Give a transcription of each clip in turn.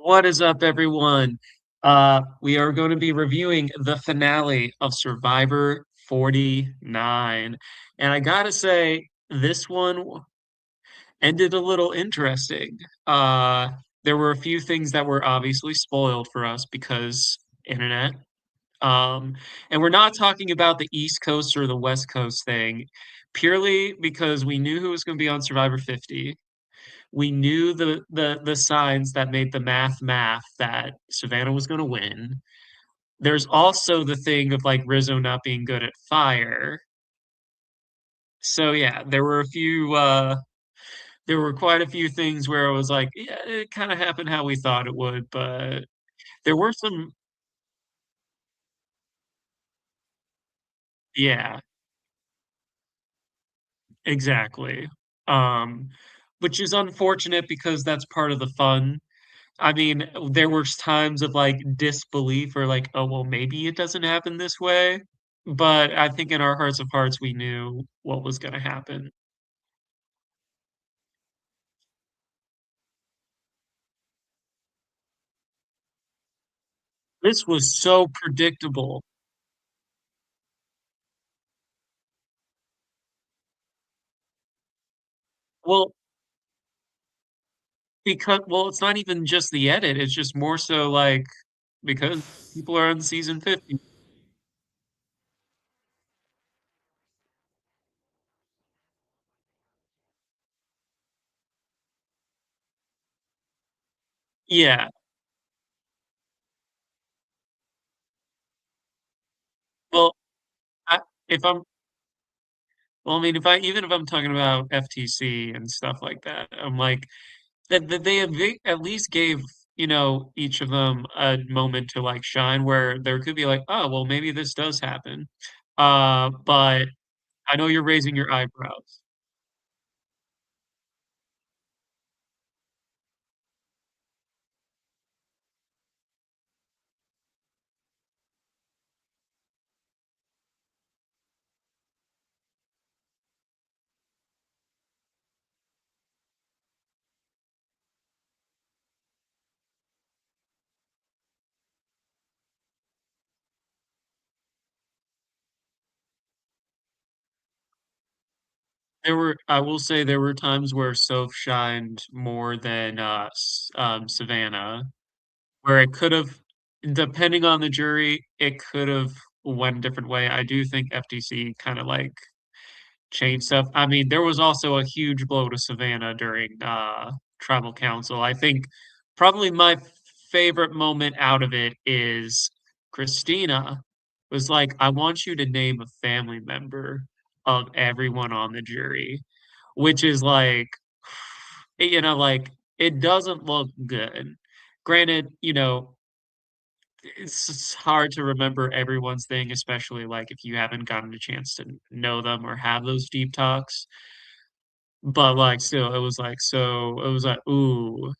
What is up, everyone? We are going to be reviewing the finale of Survivor 49. And I gotta say, this one ended a little interesting. There were a few things that were obviously spoiled for us because internet. Um, and we're not talking about the East Coast or the West Coast thing, purely because we knew who was going to be on Survivor 50. We knew the signs that made the math that Savannah was going to win. There's also the thing of like Rizzo not being good at fire. So yeah, there were quite a few things where it was like, yeah, it kind of happened how we thought it would, but there were some, yeah, exactly. Um, which is unfortunate because that's part of the fun. I mean, there were times of like disbelief or like, oh, well, maybe it doesn't happen this way. But I think in our hearts of hearts, we knew what was going to happen. This was so predictable. Well, well, it's not even just the edit, it's just more so like because people are on season 50. Yeah. Well, I, if I'm, well, I mean, if I, even if I'm talking about FTC and stuff like that, I'm like, that they at least gave each of them a moment to like shine where there could be like, oh well, maybe this does happen. But I know you're raising your eyebrows. I will say there were times where Soph shined more than Savannah, where it could have, depending on the jury, it could have went a different way. I do think FTC kind of like change stuff. I mean, there was also a huge blow to Savannah during Tribal Council. I think probably my favorite moment out of it is Christina was like, I want you to name a family member of everyone on the jury, which is like, like it doesn't look good. Granted, it's hard to remember everyone's thing, especially like if you haven't gotten a chance to know them or have those deep talks. But like still, it was like, ooh.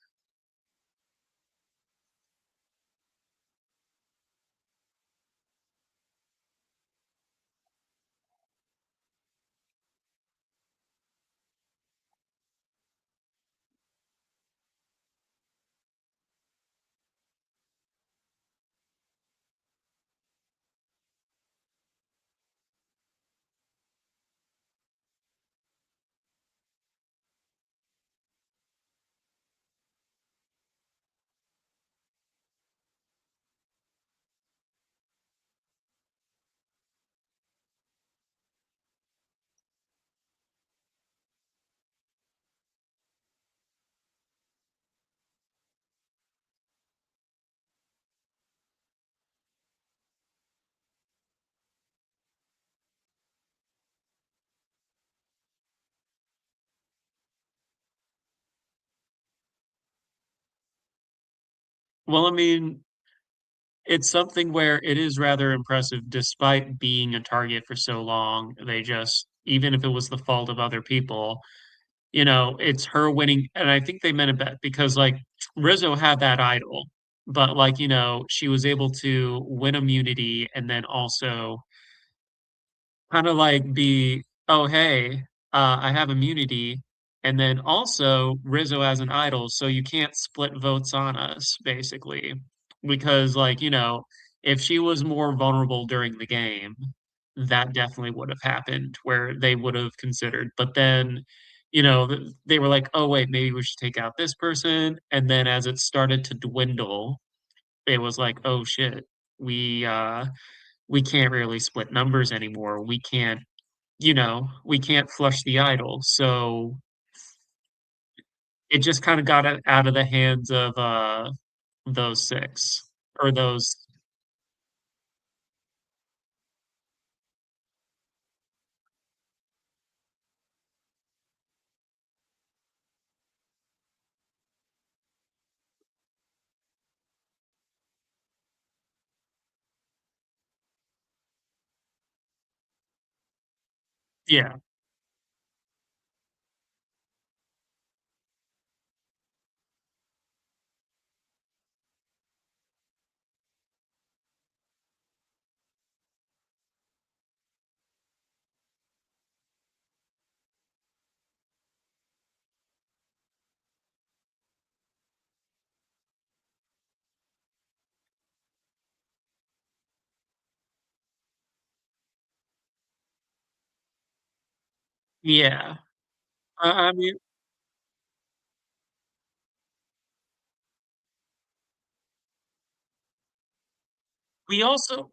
Well, I mean, it's something where it is rather impressive despite being a target for so long. They just, even if it was the fault of other people, it's her winning. And I think they meant it bet because like Rizzo had that idol, but like, she was able to win immunity and then also kind of like be, oh, hey, I have immunity. And then also Rizzo as an idol, so you can't split votes on us, basically. Because, like, if she was more vulnerable during the game, that definitely would have happened where they would have considered. But then, they were like, oh, wait, maybe we should take out this person. And then as it started to dwindle, it was like, oh shit, we uh we can't really split numbers anymore. We can't flush the idol. So it just kind of got out of the hands of those six or those. Yeah, yeah. I mean, we also,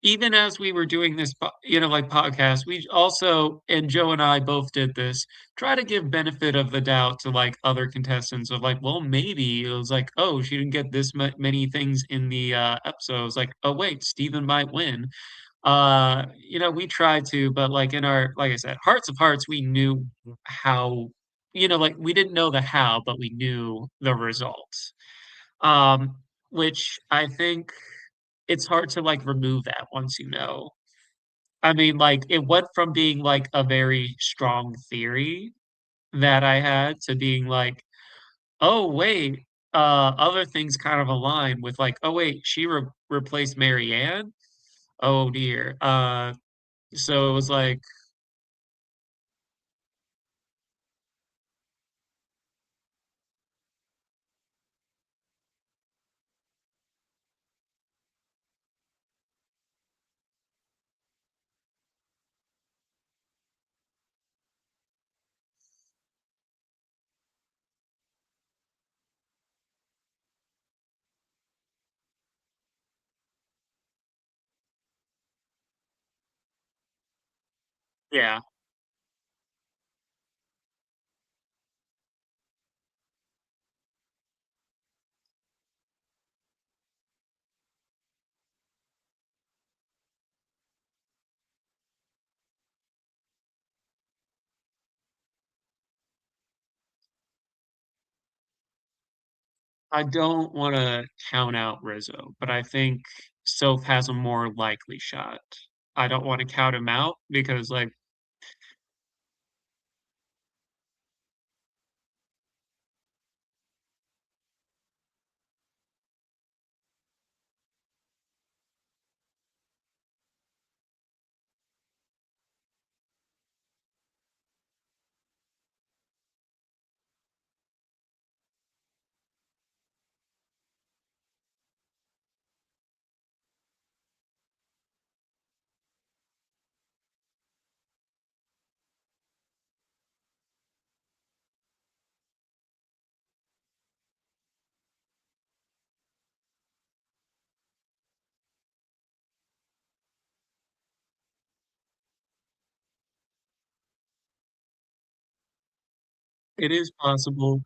even as we were doing this, like podcast, we also, and Joe and I both did this, try to give benefit of the doubt to like other contestants of like, well, maybe it was like, oh, she didn't get this many things in the episode. It was like, oh, wait, Steven might win. We tried to, but like in our, like I said, hearts of hearts, we knew how, like we didn't know the how, but we knew the results. Um, which I think it's hard to like remove that once you know. I mean, like it went from being like a very strong theory that I had to being like, oh wait, other things kind of align with like, oh wait, she replaced Marianne. Oh dear. So it was like, yeah, I don't want to count out Rizzo, but I think Soph has a more likely shot. I don't want to count him out because, like, it is possible.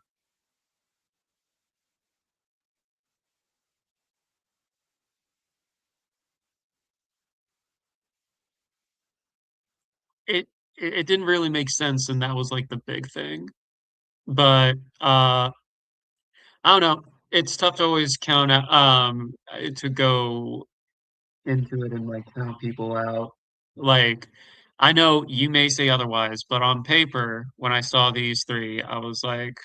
It it didn't really make sense, and that was like the big thing. But I don't know. It's tough to always count out, to go into it and like count people out. Like, I know you may say otherwise, but on paper, when I saw these three, I was like,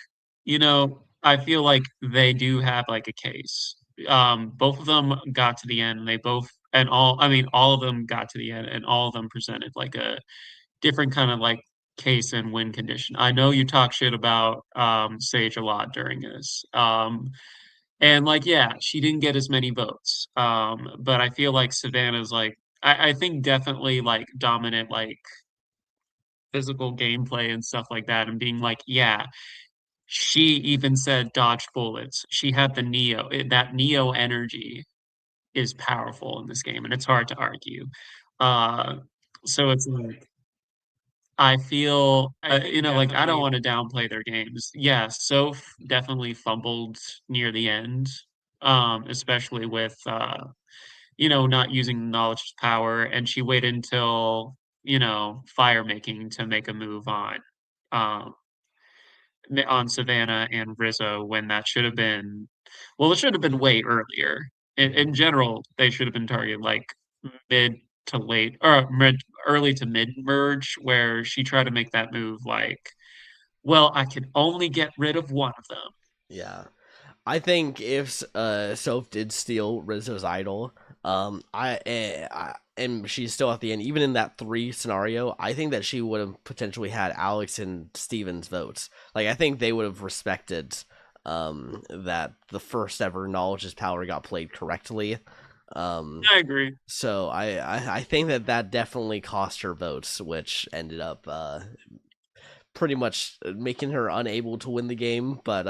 I feel like they do have like a case. Both of them got to the end, and they both, I mean, all of them got to the end, and all of them presented like a different kind of like case and win condition. I know you talk shit about Sage a lot during this. And like, yeah, she didn't get as many votes. But I feel like Savannah's like I think definitely like dominant like physical gameplay and stuff like that, and being like, yeah, she even said dodge bullets. She had the that Neo energy is powerful in this game, and it's hard to argue. Uh, so it's like I feel, like I don't want to downplay their games. Yeah, Soph definitely fumbled near the end, especially with not using knowledge power, and she waited until fire making to make a move um on Savannah and Rizzo when that should have been, well, it should have been way earlier. In general, they should have been targeted like mid to late or early to mid merge, where she tried to make that move like, well, I can only get rid of one of them. Yeah. I think if Soph did steal Rizzo's idol, and she's still at the end, even in that 3 scenario, I think that she would have potentially had Alex and Steven's votes. Like, I think they would have respected that the first ever knowledge is power got played correctly. I agree. So I think that that definitely cost her votes, which ended up pretty much making her unable to win the game. But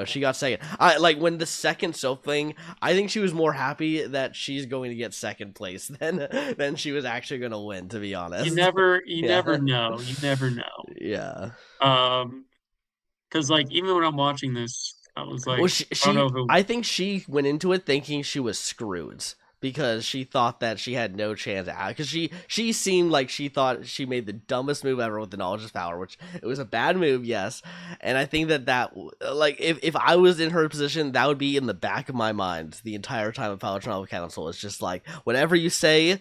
she got second. I like when the second Soph thing. I think she was more happy that she's going to get second place than she was actually going to win. To be You honest. never, you never Yeah. know. You never know. Yeah. Because like even when I'm watching this, I was Well, like, I don't she know who. I think she went into it thinking she was screwed because she thought that she had no chance out. Because she seemed like she thought she made the dumbest move ever with the knowledge of power, which it was a bad move, yes. And I think that like if I was in her position, that would be in the back of my mind the entire time of Power Tribal Council. It's just like whatever you say,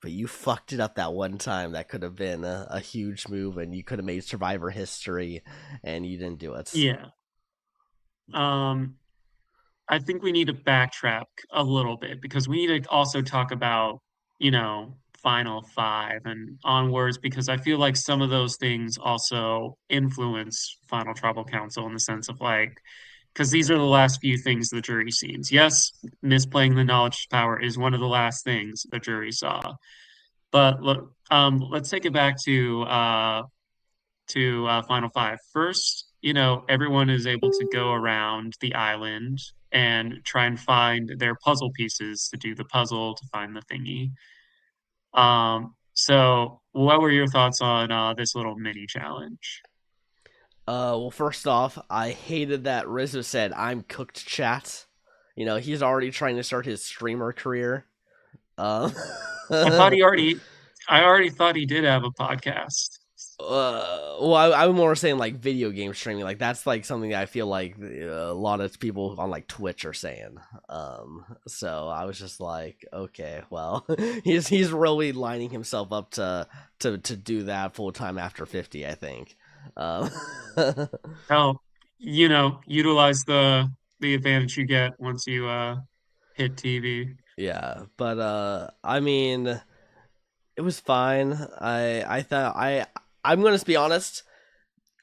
but you fucked it up that one time. That could have been a huge move, and you could have made Survivor history, and you didn't do it. Yeah. Um, I think we need to backtrack a little bit because we need to also talk about, Final Five and onwards, because I feel like some of those things also influence Final Tribal Council in the sense of like, because these are the last few things the jury sees. Yes, misplaying the knowledge power is one of the last things the jury saw. But look, let's take it back to Final Five. First, everyone is able to go around the island and try and find their puzzle pieces to do the puzzle to find the thingy. So what were your thoughts on this little mini challenge? Well, first off, I hated that Rizzo said, "I'm cooked, chat." He's already trying to start his streamer career. Um, I thought he already, I already thought he did have a podcast. well, I'm more saying like video game streaming. Like that's like something that I feel like a lot of people on like Twitch are saying. So I was just like, okay, well, he's really lining himself up to do that full time after 50. I think. Um, Hell, utilize the advantage you get once you hit TV. yeah, but I mean, it was fine. I thought I'm gonna be honest.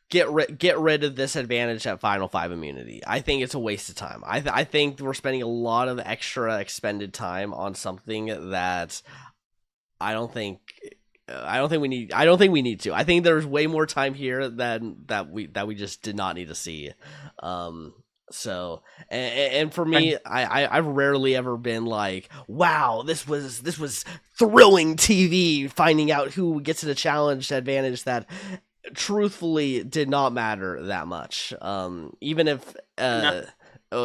Get rid of this advantage at Final Five immunity. I think it's a waste of time. I think we're spending a lot of extra expended time on something that I don't think I don't think we need. I don't think we need to. I think there's way more time here than that we just did not need to see. Um, so and for I me, I've rarely ever been like, wow, this was thrilling TV. Finding out who gets in a challenge advantage that truthfully did not matter that much. Even if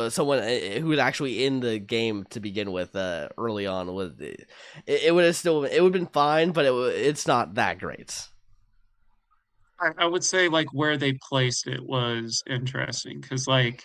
someone who was actually in the game to begin with early on was it would have still it would have been fine, but it's not that great. I would say like where they placed it was interesting because like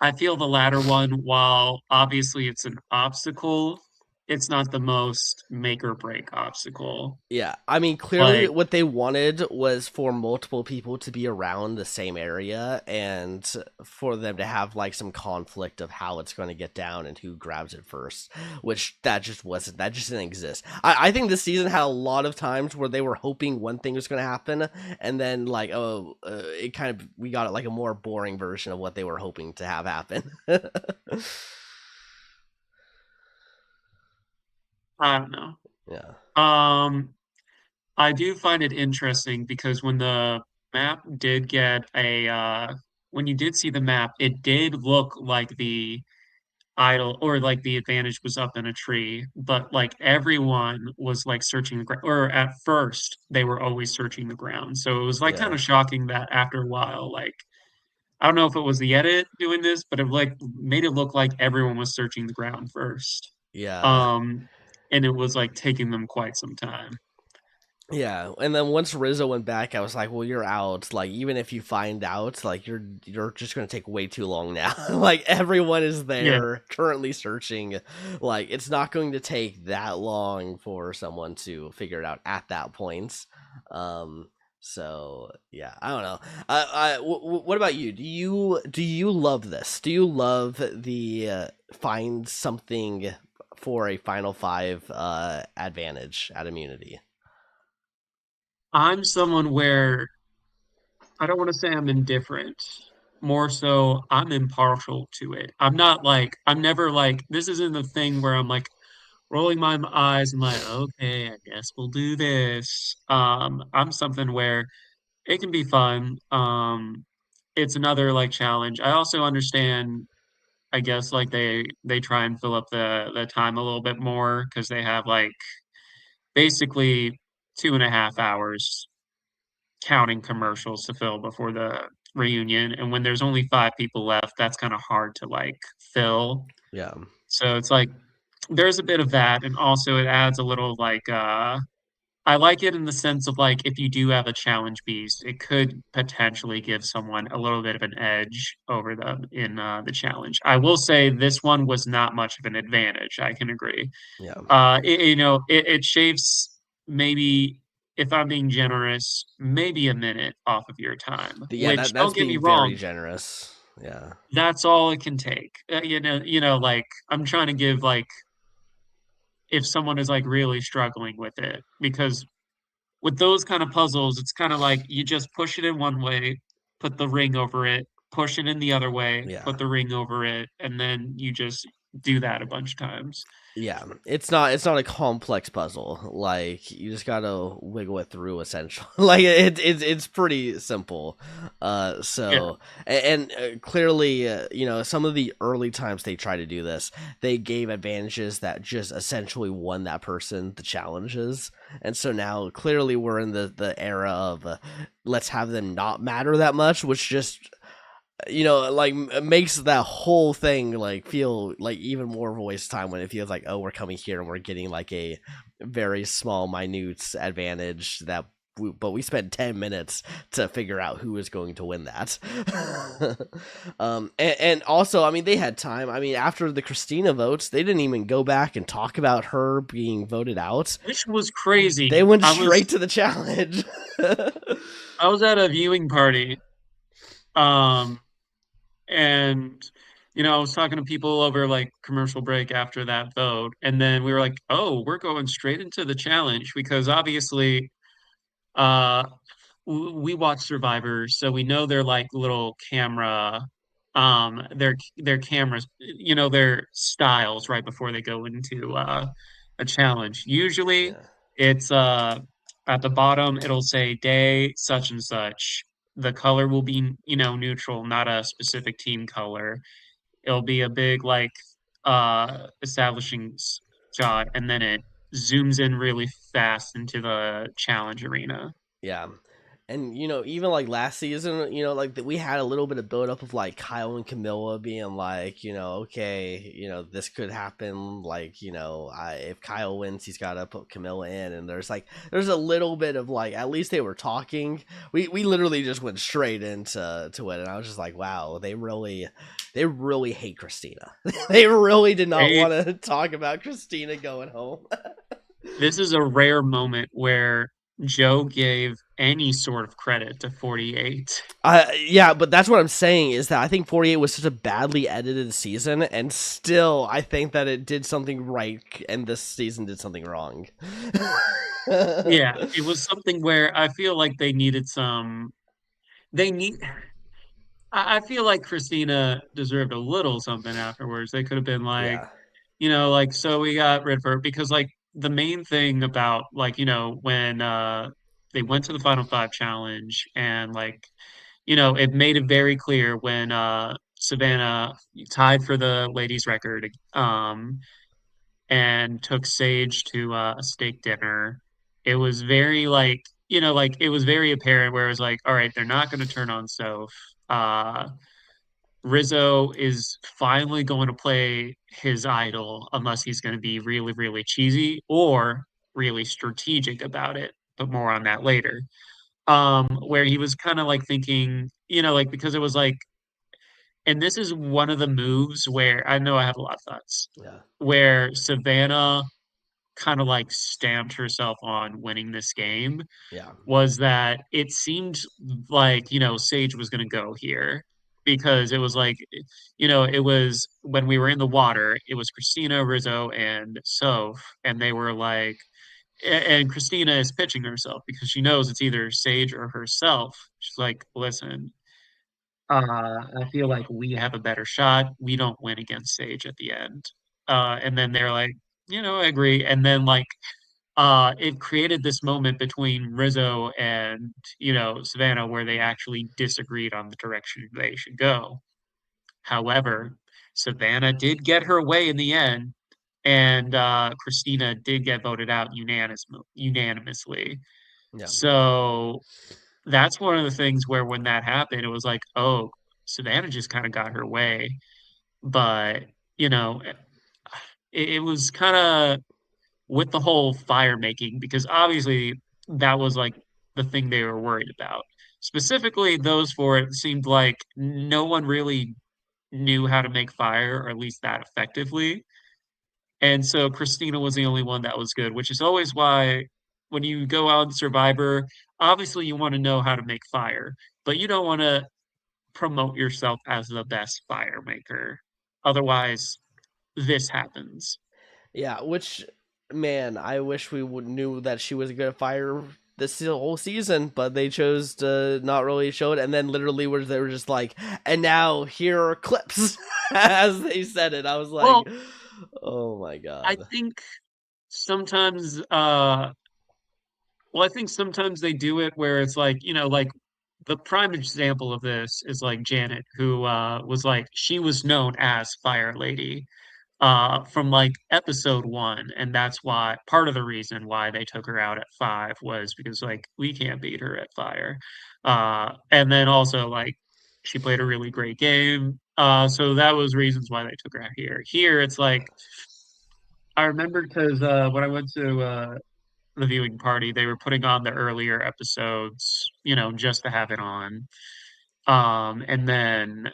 I feel the latter one, while obviously it's an obstacle, it's not the most make or break obstacle. Yeah, I mean, clearly Like, what they wanted was for multiple people to be around the same area and for them to have like some conflict of how it's going to get down and who grabs it first, which that just didn't exist. I think this season had a lot of times where they were hoping one thing was going to happen and then like, it kind of, we got like a more boring version of what they were hoping to have happen. I don't know. Yeah. Um, I do find it interesting because when the map did get a when you did see the map, it did look like the idol or like the advantage was up in a tree, but like everyone was like searching the ground, or at first they were always searching the ground. So it was like kind Yeah. of shocking that after a while, like I don't know if it was the edit doing this, but it like made it look like everyone was searching the ground first. Yeah. Um, and it was like taking them quite some time. Yeah, and then once Rizzo went back, I was like, "Well, you're out. Like, even if you find out, like, you're just gonna take way too long now. Like, everyone is Yeah. there currently searching. Like, it's not going to take that long for someone to figure it out at that point. Um, so yeah, I don't know. What about you? Do you love this? Do you love the find something for a final five advantage at immunity? I'm someone where I don't want to say I'm indifferent. More so, I'm impartial to it. I'm not like, I'm never like, this isn't the thing where I'm like rolling my eyes and like, okay, I guess we'll do this. I'm something where it can be fun. It's another like challenge. I also understand, I guess, like they try and fill up the time a little bit more because they have like basically 2.5 hours counting commercials to fill before the reunion. And when there's only 5 people left, that's kind of hard to like fill. Yeah. So it's like there's a bit of that, and also it adds a little like I like it in the sense of like if you do have a challenge beast, it could potentially give someone a little bit of an edge over them in the challenge. I will say this one was not much of an advantage. I can agree. Yeah. It shaves maybe, if I'm being generous, maybe a minute off of your time, Yeah, which that's don't get me being very wrong, generous. Yeah. that's all it can take. Like I'm trying to give like if someone is like really struggling with it, because with those kind of puzzles, it's kind of like you just push it in one way, put the ring over it, push it in the other way, Yeah. put the ring over it, and then you just do that a bunch of times. Yeah. It's not a complex puzzle. Like you just gotta wiggle it through essentially. Like it's pretty simple. Yeah. So and clearly some of the early times they try to do this, they gave advantages that just essentially won that person the challenges. And so now clearly we're in the era of let's have them not matter that much, which just like makes that whole thing like feel like even more of a waste of time when it feels like, oh, we're coming here and we're getting like a very small minute advantage but we spent 10 minutes to figure out who is going to win that. And also, I mean, they had time. I mean, after the Christina votes, they didn't even go back and talk about her being voted out. Which was crazy. They went straight to the challenge. I was at a viewing party, um, and I was talking to people over like commercial break after that vote, and then we were like, "Oh, we're going straight into the challenge," because obviously, uh, we watch Survivor, so we know their like little camera, their cameras, their styles right before they go into a challenge. Usually, Yeah. it's at the bottom it'll say day such and such. The color will be, neutral, not a specific team color. It'll be a big like establishing shot, and then it zooms in really fast into the challenge arena. Yeah. And even like last season, like we had a little bit of build up of like Kyle and Camilla being like, okay, this could happen. Like, if Kyle wins, he's got to put Camilla in. And there's a little bit of like, at least they were talking. We literally just went straight into it, and I was just like, wow, they really hate Christina. They really did not They, want to talk about Christina going home. this is a rare moment where Joe gave any sort of credit to 48. Yeah, but that's what I'm saying is that I think 48 was such a badly edited season, and still I think that it did something right, and this season did something wrong. Yeah, it was something where I feel like they needed they need, I feel like Christina deserved a little something afterwards. They could have been like, Yeah, like, so we got rid of her because, like, the main thing about, like, when they went to the Final Five challenge and, like, it made it very clear when Savannah tied for the ladies' record and took Sage to a steak dinner. It was very, like, like, it was very apparent where it was like, all right, they're not going to turn on Soph. Uh, Rizzo is finally going to play his idol unless he's going to be really, really cheesy or really strategic about it. But more on that later. Where he was kind of like thinking, like, because it was like, and this is one of the moves where I know I have a lot of thoughts, yeah, where Savannah kind of like stamped herself on winning this game yeah, was that it seemed like, Sage was going to go here because it was like, it was when we were in the water, it was Christina, Rizzo, and Soph, and they were like, and Christina is pitching herself because she knows it's either Sage or herself. She's like, listen, I feel like we have a better shot. We don't win against Sage at the end. And then they're like, I agree. And then, like, it created this moment between Rizzo and, Savannah where they actually disagreed on the direction they should go. However, Savannah did get her way in the end, and Christina did get voted out unanimously. yeah, So that's one of the things where when that happened, it was like, oh, Savannah just kind of got her way. But, you know, it was kind of with the whole fire making, because obviously that was like the thing they were worried about. Specifically, those four, it seemed like no one really knew how to make fire, or at least that effectively. And so Christina was the only one that was good, which is always why when you go out in Survivor, obviously you want to know how to make fire, but you don't want to promote yourself as the best fire maker. Otherwise, this happens. yeah. Which, man, I wish we would knew that she was gonna fire this whole season, but they chose to not really show it, and then literally they were just like, and now here are clips as they said it. I was like, Well, oh my I god. think sometimes I think sometimes they do it where it's like, like the prime example of this is like Janet, who was like she was known as Fire Lady from like episode one, and that's why part of the reason why they took her out at five was because like we can't beat her at fire. And then also like she played a really great game. So that was reasons why they took her out here. Here it's like I remember because when I went to the viewing party, they were putting on the earlier episodes, just to have it on. And then,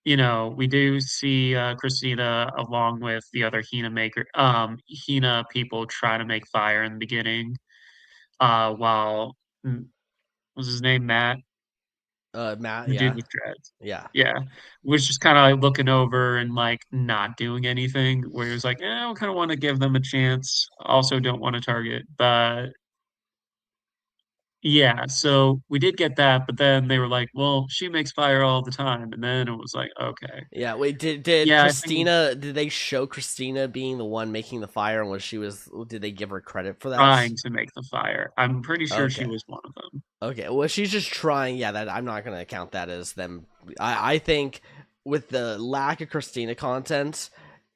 we do see Christina along with the other Hina people try to make fire in the beginning. While was his name Matt, Matt, the dude yeah, with dreads. yeah. Yeah, was just kind of like looking over and like not doing anything. Where he was like, I kind of want to give them a chance. Also, don't want to target, but yeah, so we did get that, but then they were like, "Well, she makes fire all the time," and then it was like, "Okay, Yeah, wait, did yeah, I think Christina, did they show Christina being the one making the fire, and did they give her credit for that? trying to make the fire. I'm pretty sure she Okay. was one of them." Okay, well, she's just trying. Yeah, that I'm not gonna count that as them. I think with the lack of Christina content,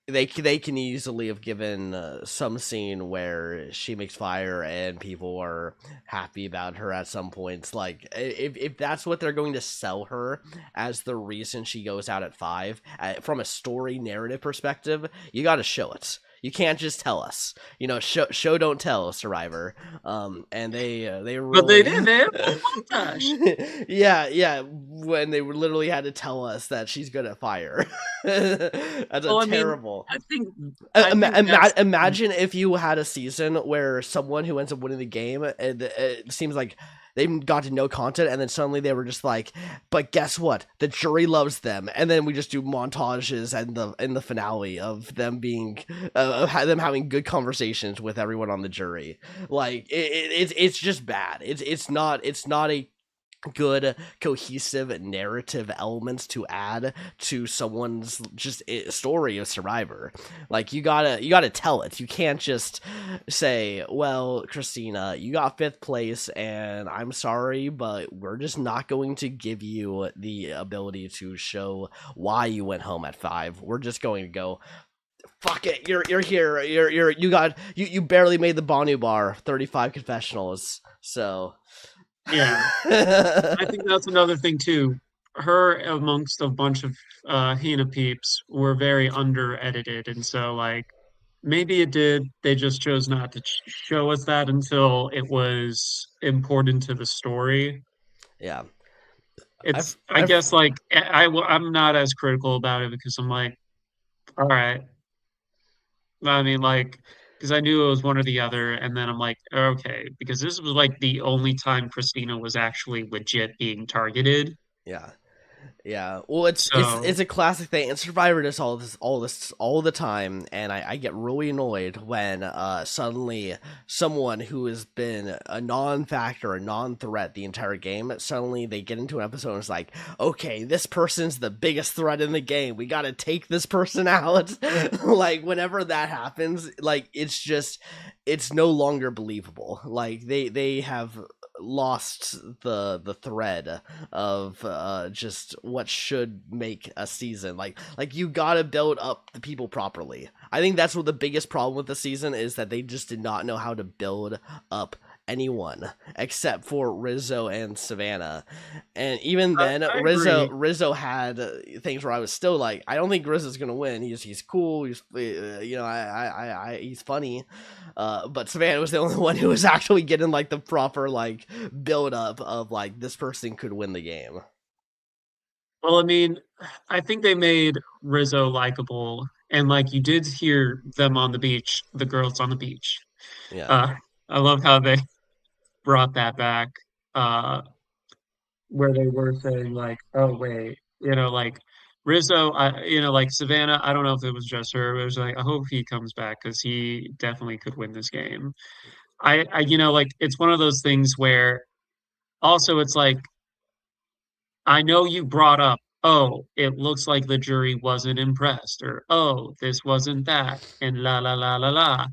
they can easily have given some scene where she makes fire and people are happy about her at some points. Like if that's what they're going to sell her as the reason she goes out at 5, from a story narrative perspective, you got to show it. You can't just tell us, show don't tell, Survivor. And they But they really, did. They had a full montage. yeah, when they literally had to tell us that she's good at fire. That's a Well, I mean, terrible. I think I think that's Imagine if you had a season where someone who ends up winning the game, and it seems like they got to no content, and then suddenly they were just like, "But guess what? The jury loves them." And then we just do montages and in the finale of them being, them having good conversations with everyone on the jury. Like it's just bad. It's not a good cohesive narrative elements to add to someone's just story of Survivor. Like you gotta tell it. You can't just say, well, Christina, you got 5th place and I'm sorry, but we're just not going to give you the ability to show why you went home at 5. We're just going to go, fuck it, you're here, you barely made the Bonu bar, 35 confessionals. So yeah. I think that's another thing too. Her amongst a bunch of Hina peeps were very under edited, and so like maybe it did. They just chose not to show us that until it was important to the story. yeah. It's, I've I I've guess, like I'm not as critical about it because I'm like, all right. I mean, like, because I knew it was one or the other, and then I'm like, okay, because this was like the only time Christina was actually legit being targeted. yeah. Yeah, well, it's So a classic thing, and Survivor does all this all the time, and I get really annoyed when suddenly someone who has been a non-factor, a non-threat the entire game, suddenly they get into an episode and it's like, okay, this person's the biggest threat in the game. We got to take this person out. Like whenever that happens, like it's no longer believable. Like they have lost the thread of just what should make a season. Like you gotta build up the people properly. I think that's what the biggest problem with the season is, that they just did not know how to build up anyone except for Rizzo and Savannah. And even then I Rizzo agree. Rizzo had things where I was still like, I don't think Rizzo's gonna win. He's cool, he's he's funny. But Savannah was the only one who was actually getting like the proper like build up of like, this person could win the game. Well, I mean, I think they made Rizzo likable, and like you did hear them on the beach, the girls on the beach. Yeah. Uh, I love how they brought that back, uh, where they were saying like, "Oh wait, like Rizzo, like Savannah. I don't know if it was just her, but it was like, I hope he comes back because he definitely could win this game." Like it's one of those things where also it's like I know you brought up, oh, it looks like the jury wasn't impressed, or oh, this wasn't that, and la la la la la.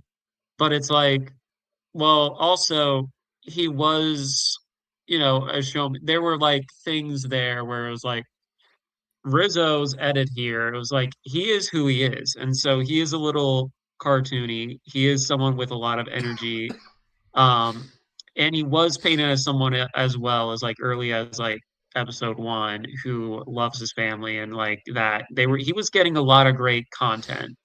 But it's like, well, also he was, a showman. There were like things there where it was like Rizzo's edit here. It was like he is who he is, and so he is a little cartoony. He is someone with a lot of energy. Um, and he was painted as someone as well as like early as like episode 1 who loves his family and like that he was getting a lot of great content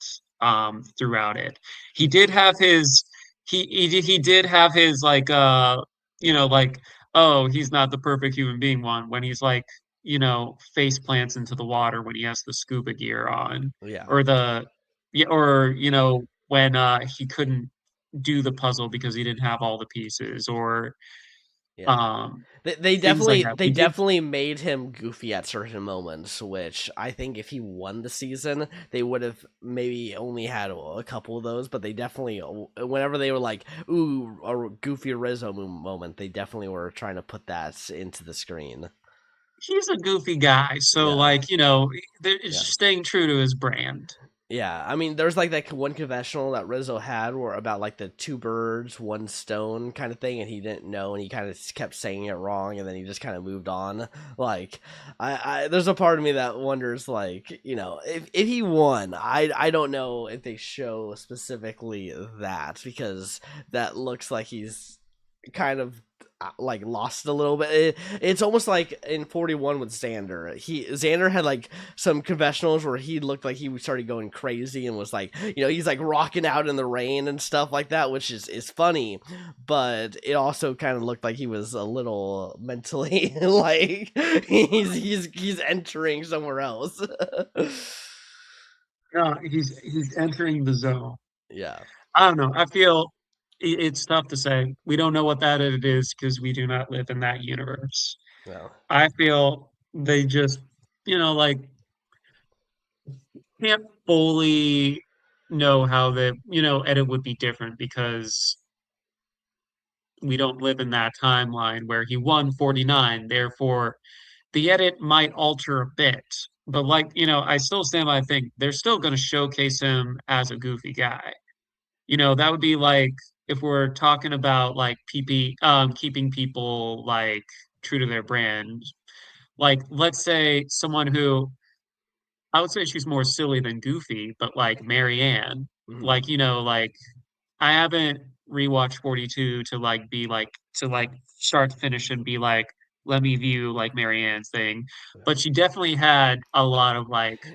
throughout it. He did have his he did have his like like, oh, he's not the perfect human being one when he's like, face plants into the water when he has the scuba gear on, Yeah. or when he couldn't do the puzzle because he didn't have all the pieces, or Yeah. um They things like definitely that. they We did. definitely made him goofy at certain moments, which I think if he won the season, they would have maybe only had a couple of those. But they definitely, whenever they were like, "Ooh, a goofy Rizzo moment," they definitely were trying to put that into the screen. He's a goofy guy, so Yeah, like, it's yeah, just staying true to his brand. Yeah, I mean, there's like that one confessional that Rizzo had where about like the two birds, one stone kind of thing, and he didn't know, and he kind of kept saying it wrong, and then he just kind of moved on. Like, there's a part of me that wonders, like, if he won, I don't know if they show specifically that because that looks like he's kind of like lost a little bit. It's almost like in 41 with Xander. Xander had like some confessionals where he looked like he started going crazy and was like, he's like rocking out in the rain and stuff like that, which is funny, but it also kind of looked like he was a little mentally like he's entering somewhere else. No, he's entering the zone. Yeah. I don't know. I feel it's tough to say. We don't know what that it is because we do not live in that universe. No. I feel they just, like can't fully know how the, edit would be different because we don't live in that timeline where he won 49. Therefore, the edit might alter a bit. But I still stand by I think they're still going to showcase him as a goofy guy. That would be like if we're talking about like keeping people like true to their brand. Like let's say someone who I would say she's more silly than goofy, but like Marianne, Mhm. like like I haven't rewatched 42 to start to finish and be like, let me view like Marianne's thing. But she definitely had a lot of like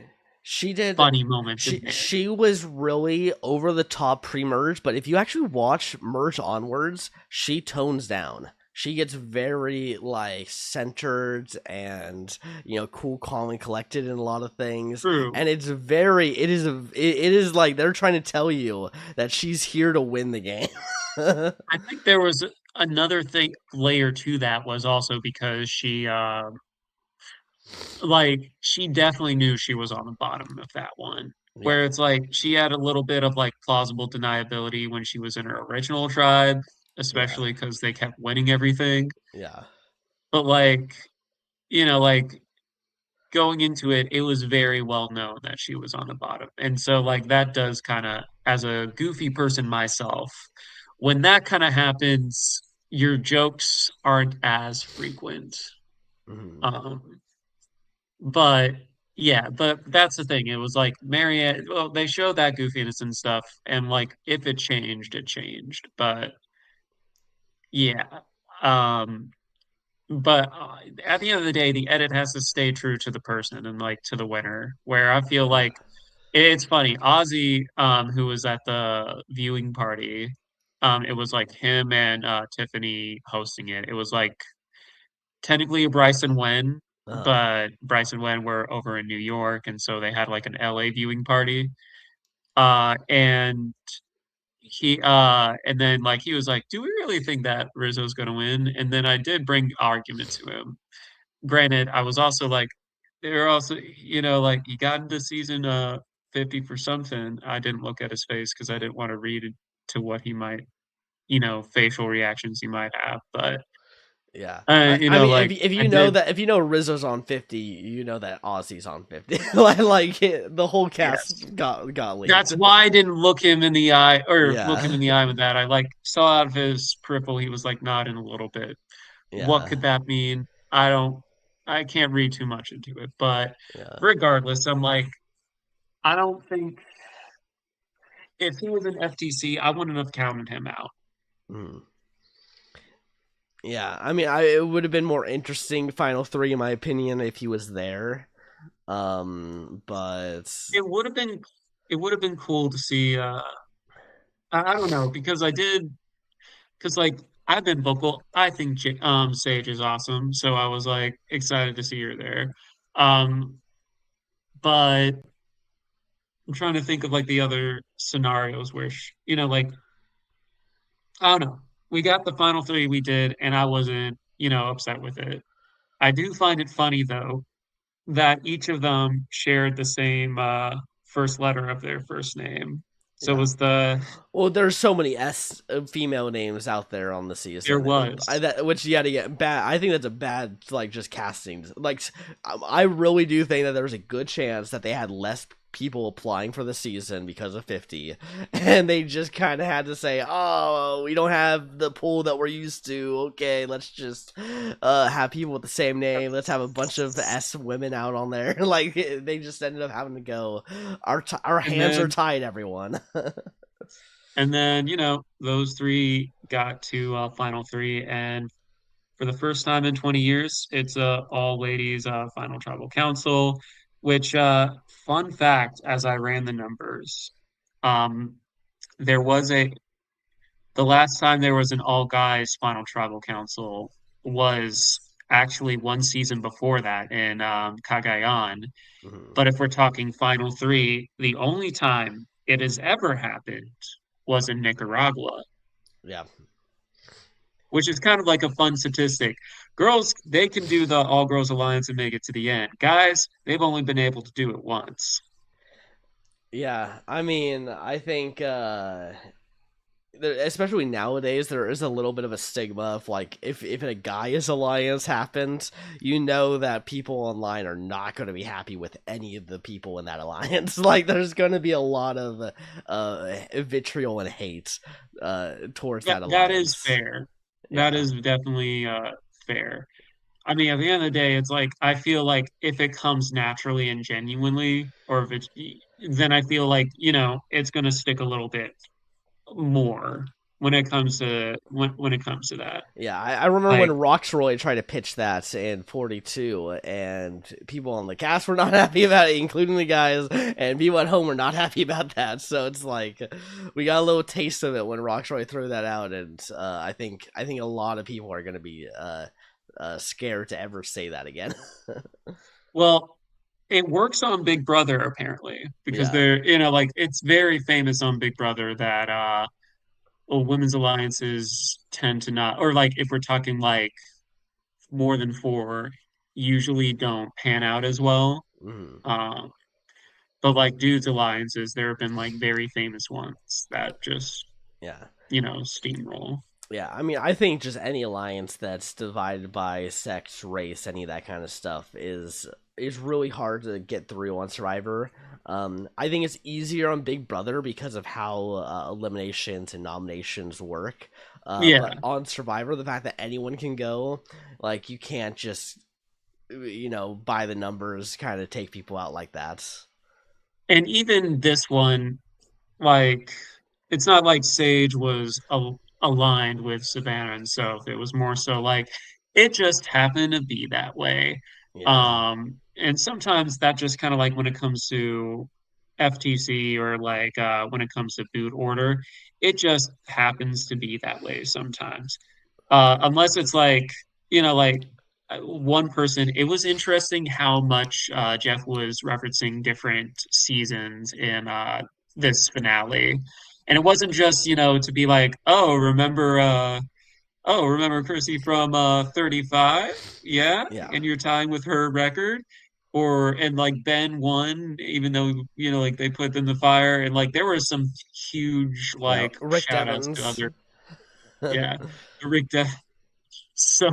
She did. funny moments in there. She was really over the top pre-merge, but if you actually watch merge onwards, she tones down. She gets very like centered and cool, calm, and collected in a lot of things, True. and it is like they're trying to tell you that she's here to win the game. I think there was another thing layer to that was also because she definitely knew she was on the bottom of that one. Yeah, Where it's like she had a little bit of like plausible deniability when she was in her original tribe, yeah, especially because they kept winning everything. yeah. But like going into it, it was very well known that she was on the bottom. And so like that does kind of, as a goofy person myself, when that kind of happens, your jokes aren't as frequent. Mhm. Um, but yeah, but that's the thing. It was like Marianne, well, they showed that goofiness and stuff, and like if it changed, it changed. But yeah. Um, but at the end of the day, the edit has to stay true to the person and like to the winner. Where I feel Yeah. like it's funny, Ozzy, who was at the viewing party, it was like him and Tiffany hosting it. It was like technically a Bryson Wen, Uh, but Bryson Wen were over in New York, and so they had like an LA viewing party. And and then like he was like, "Do we really think that Rizzo's gonna win?" And then I did bring argument to him. Granted, I was also like, they're also, like he got into season 50 for something. I didn't look at his face because I didn't want to read to what he might, facial reactions he might have. But yeah. I mean, like if I you know did, that if you know Rizzo's on 50, you know that Ozzy's on 50. Like the whole yes. cast got leaked. That's why I didn't look him in the eye or look him Yeah, in the eye with that. I like saw out of his peripheral he was like nodding a little bit. What yeah, could that mean? I can't read too much into it. But yeah. regardless, I'm like, I don't think if he was an FTC, I wouldn't have counted him out. Mm. Yeah, I mean, it would have been more interesting final three in my opinion if he was there. But It would have been it would have been cool to see I don't know because like I've been vocal. I think Sage is awesome, so I was like excited to see her there. Um but I'm trying to think of like the other scenarios where like I don't know. We got the final three we did and I wasn't, upset with it. I do find it funny though that each of them shared the same first letter of their first name. So it yeah. was Well, there's so many female names out there on the there season, was. which you got to get bad. I think that's a bad like just casting. Like I really do think that there's a good chance that they had less people applying for the season because of 50, and they just kind of had to say, "Oh, we don't have the pool that we're used to. Okay, let's just have people with the same name. Let's have a bunch of S women out on there." Like they just ended up having to go. Our And hands are then tied, everyone. those three got to final three, and for the first time in 20 years, it's a all ladies final tribal council. Which fun fact, as I ran the numbers, um, there was a the last time there was an all guys final tribal council was actually one season before that in Cagayan. Mhm. But if we're talking final three, the only time it has ever happened was in Nicaragua, Yeah. which is kind of like a fun statistic. Girls, they can do the All Girls Alliance and make it to the end. Guys, they've only been able to do it once. Yeah, I mean, I think especially nowadays there is a little bit of a stigma of like if a guy's alliance happens, you know that people online are not going to be happy with any of the people in that alliance. Like there's going to be a lot of vitriol and hate towards Yeah, that that is alliance. fair. That Yeah. is definitely fair. I mean, at the end of the day, it's like I feel like if it comes naturally and genuinely, or if it's, then I feel like, it's gonna stick a little bit more when it comes to that. Yeah, I remember when Like, Roxroy tried to pitch that in 42, and people on the cast were not happy about it, including the guys, and people at home were not happy about that. So it's like we got a little taste of it when Roxroy threw that out, and I think a lot of people are going to be scared to ever say that again. well, it works on Big Brother apparently because Yeah. they're, like it's very famous on Big Brother that women's alliances tend to not, or like if we're talking like more than four, usually don't pan out as well. Mhm. Um, but like dudes alliances, there have been like very famous ones that just, Yeah. steamroll. Yeah, I mean, I think just any alliance that's divided by sex, race, any of that kind of stuff is really hard to get through on Survivor. I think it's easier on Big Brother because of how eliminations and nominations work. Yeah. But on Survivor, the fact that anyone can go, like, you can't just, by the numbers, kind of take people out like that. And even this one, like, it's not like Sage was aligned with Savannah and Soph. It was more so like it just happened to be that way. Yeah. And sometimes that just kind of like when it comes to FTC or like when it comes to boot order, it just happens to be that way sometimes. Unless it's like, like one person, it was interesting how much Jeff was referencing different seasons in this finale. And it wasn't just, to be like, remember Chrissy from 35? Yeah, Yeah. and you're tying with her record. And like Ben won, even though, like they put in the fire, and like there were some huge Yeah. like Rick shout outs to Devens. other, yeah, Rick. So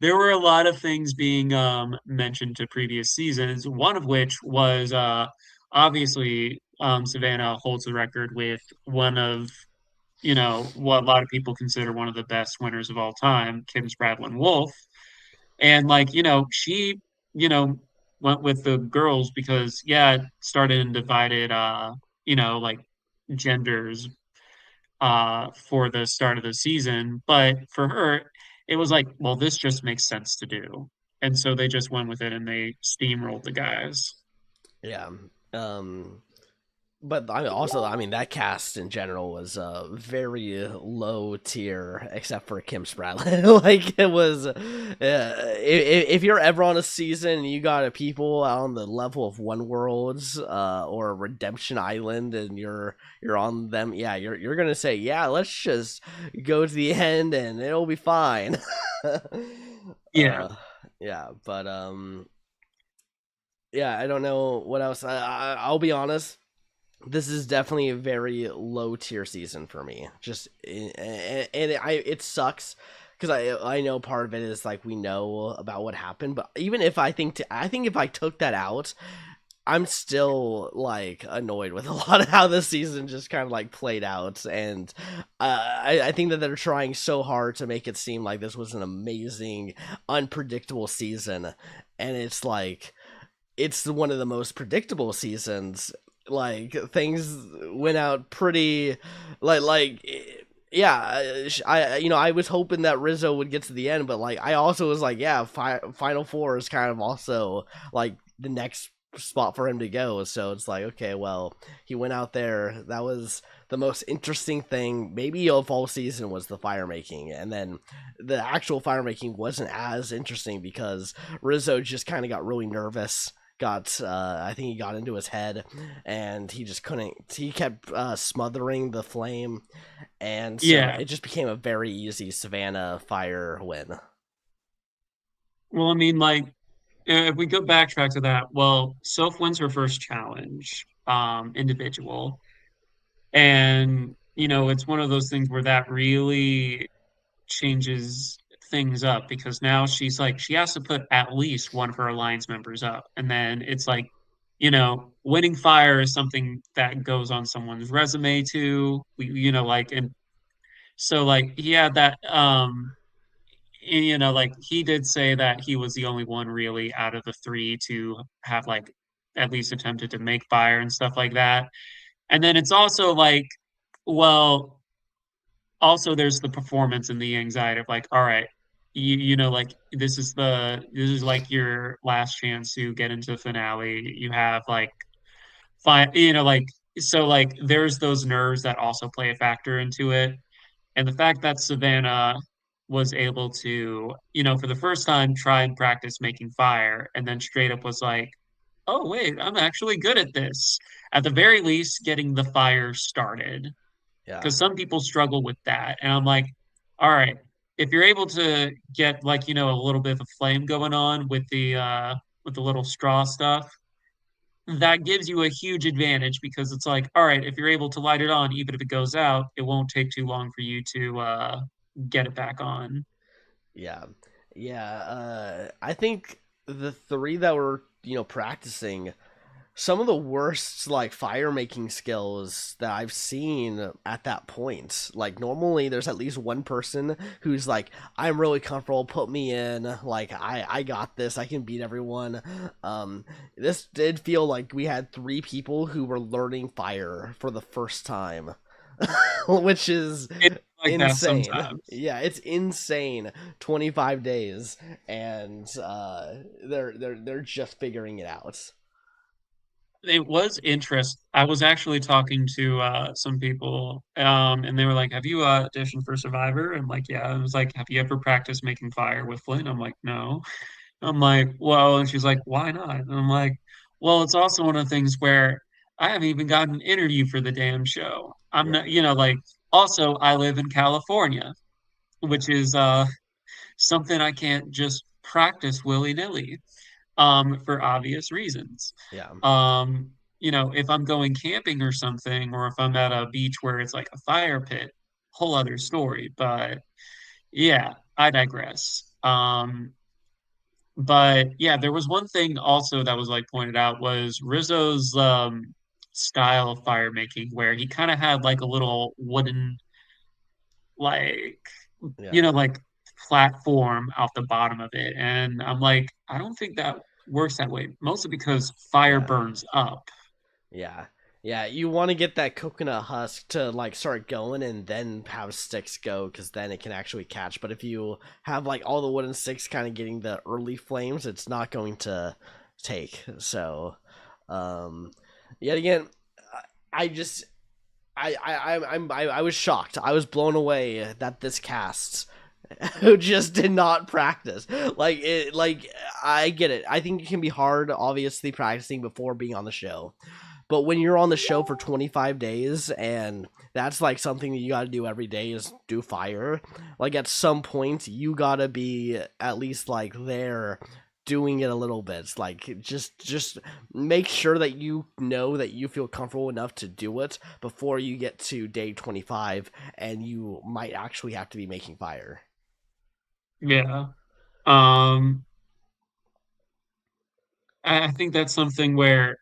there were a lot of things being mentioned to previous seasons, one of which was obviously Savannah holds the record with one of, what a lot of people consider one of the best winners of all time, Kim Spradlin Wolf. And like, she, you know, went with the girls because yeah, it started and divided like genders for the start of the season. But for her, it was like, well, this just makes sense to do. And so they just went with it and they steamrolled the guys. Yeah. Um, but I mean, that cast in general was very low tier, except for Kim Spradlin. Like it was, if you're ever on a season and you got a people on the level of One Worlds or Redemption Island, and you're on them, yeah, you're gonna say, yeah, let's just go to the end and it'll be fine. Yeah. uh, yeah, but yeah, I don't know what else. I'll be honest, this is definitely a very low tier season for me. Just and it sucks because I know part of it is like we know about what happened, but even if I think if I took that out, I'm still like annoyed with a lot of how this season just kind of like played out, and I think that they're trying so hard to make it seem like this was an amazing, unpredictable season, and it's like it's one of the most predictable seasons. Like things went out pretty, like yeah. I was hoping that Rizzo would get to the end, but like I also was like, yeah, Final Four is kind of also like the next spot for him to go. So it's like, okay, well, he went out there. That was the most interesting thing maybe of all season was the fire making, and then the actual fire making wasn't as interesting because Rizzo just kind of got really nervous. Got I think he got into his head, and he just couldn't. He kept smothering the flame, and so Yeah. it just became a very easy Savannah fire win. Well, I mean, like, if we go backtrack to that, well, Soph wins her first challenge, individual. And, it's one of those things where that really changes things up because now she's like, she has to put at least one of her alliance members up. And then it's like, winning fire is something that goes on someone's resume too. Like, and so like he had that, like he did say that he was the only one really out of the three to have like at least attempted to make fire and stuff like that. And then it's also like, well, also there's the performance and the anxiety of like, all right, like this is like your last chance to get into the finale. You have like five, like so like there's those nerves that also play a factor into it. And the fact that Savannah was able to, for the first time try and practice making fire and then straight up was like, oh wait, I'm actually good at this. At the very least, getting the fire started Yeah, because some people struggle with that. And I'm like, all right, if you're able to get like, a little bit of a flame going on with the little straw stuff, that gives you a huge advantage because it's like, all right, if you're able to light it on, even if it goes out, it won't take too long for you to get it back on. yeah, yeah. I think the three that were practicing some of the worst like fire making skills that I've seen at that point. Like normally there's at least one person who's like, I'm really comfortable, put me in, like I got this, I can beat everyone. This did feel like we had three people who were learning fire for the first time. Which is It's like that insane. sometimes. Yeah, it's insane. 25 days and they're just figuring it out. It was interest. I was actually talking to some people, and they were like, "Have you auditioned for Survivor?" I'm like, "Yeah." I was like, "Have you ever practiced making fire with Flint?" I'm like, "No." I'm like, "Well," and she's like, "Why not?" And I'm like, "Well, it's also one of the things where I haven't even gotten an interview for the damn show. I'm Yeah. not, like." Also, I live in California, which is something I can't just practice willy-nilly, for obvious reasons. Yeah. Um, if I'm going camping or something, or if I'm at a beach where it's like a fire pit, whole other story. But yeah, I digress. But yeah, there was one thing also that was like pointed out was Rizzo's style of fire making, where he kind of had like a little wooden like Yeah. like platform off the bottom of it. And I'm like, I don't think that works that way, mostly because fire Yeah. burns up. Yeah. Yeah, you want to get that coconut husk to like start going and then have sticks go because then it can actually catch. But if you have like all the wooden sticks kind of getting the early flames, it's not going to take. So, um, yet again, I just I was shocked. I was blown away that this cast who just did not practice. Like I get it. I think it can be hard obviously practicing before being on the show. But when you're on the show for 25 days and that's like something that you got to do every day is do fire, like at some point you got to be at least like there doing it a little bit. Like just make sure that you know that you feel comfortable enough to do it before you get to day 25 and you might actually have to be making fire. Yeah. Um, I think that's something where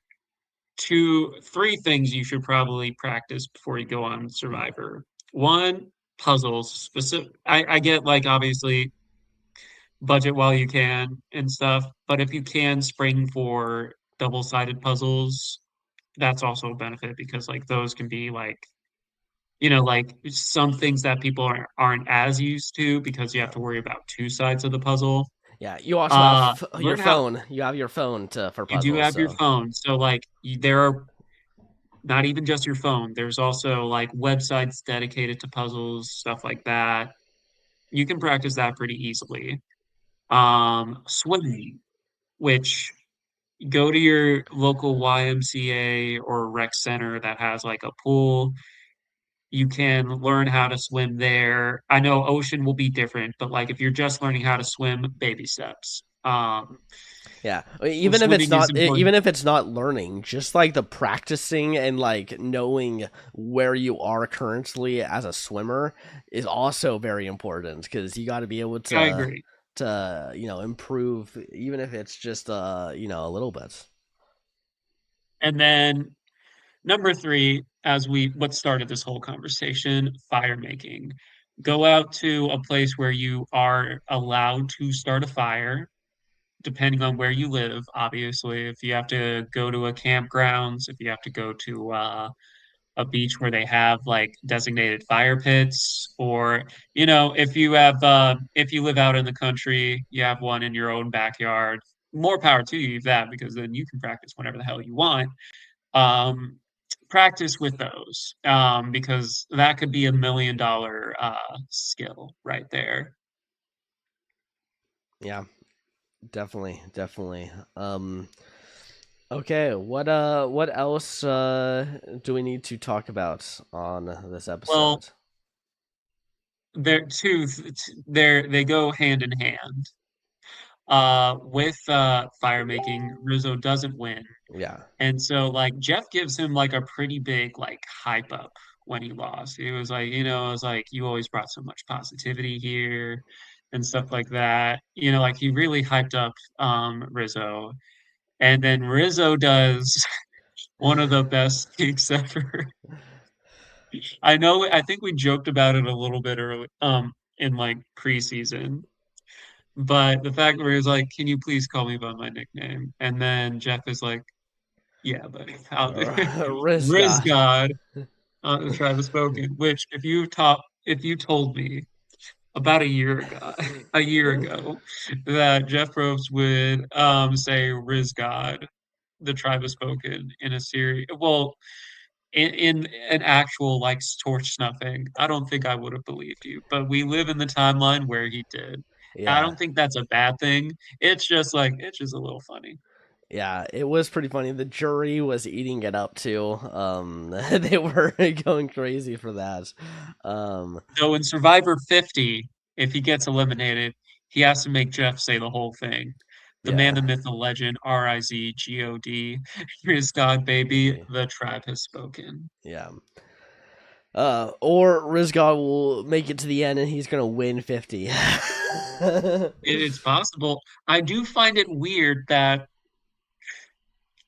three things you should probably practice before you go on Survivor. One, puzzles. I get like obviously budget while you can and stuff, but if you can spring for double-sided puzzles, that's also a benefit because like those can be like like some things that people aren't as used to because you have Yeah. to worry about two sides of the puzzle. Yeah, you also have your Learn how phone. You have your phone to for you do puzzles, have your so phone. So like there are not even just your phone. There's also like websites dedicated to puzzles, stuff like that. You can practice that pretty easily. Swimming, which go to your local YMCA or rec center that has like a pool. You can learn how to swim there. I know ocean will be different, but like if you're just learning how to swim, baby steps. yeah. Even if it's Swimming is not important. learning, just like the practicing and like knowing where you are currently as a swimmer is also very important because you got to be able I agree. to improve even if it's just a little bit. And then number three, as what started this whole conversation, fire making. Go out to a place where you are allowed to start a fire, depending on where you live, obviously. If you have to go to a campgrounds, if you have to go to a beach where they have like designated fire pits, or if you live out in the country, you have one in your own backyard. More power to you that because then you can practice whenever the hell you want. Um, Practice with those because that could be $1 million skill right there. Yeah, definitely. Okay, what else do we need to talk about on this Well, episode? they go hand in hand. With fire making, Rizzo doesn't win. Yeah. And so like Jeff gives him like a pretty big like hype up when he lost. He was like, it was like you always brought so much positivity here and stuff like that. Like he really hyped up Rizzo. And then Rizzo does one of the best takes ever. I think we joked about it a little bit early in like preseason. But the fact where he's like, "Can you please call me by my nickname?" And then Jeff is like, "Yeah, buddy, I'll do it." Riz Riz God. God, Travis Spoken. Which, if you told me about a year ago, that Jeff Probst would say Riz God, the Travis Spoken in a series, well, in an actual like torch snuffing, I don't think I would have believed you. But we live in the timeline where he did. I Yeah. don't think that's a bad thing. It's just a little funny. Yeah, it was pretty funny. The jury was eating it up too. They were going crazy for that. Um, So in Survivor 50, if he gets eliminated, he has to make Jeff say the whole thing. The man, yeah, the myth, the legend, RIZGOD, is God, baby. maybe. The tribe has spoken. Yeah. Or Rizgod will make it to the end and he's gonna win 50. It's possible. I do find it weird that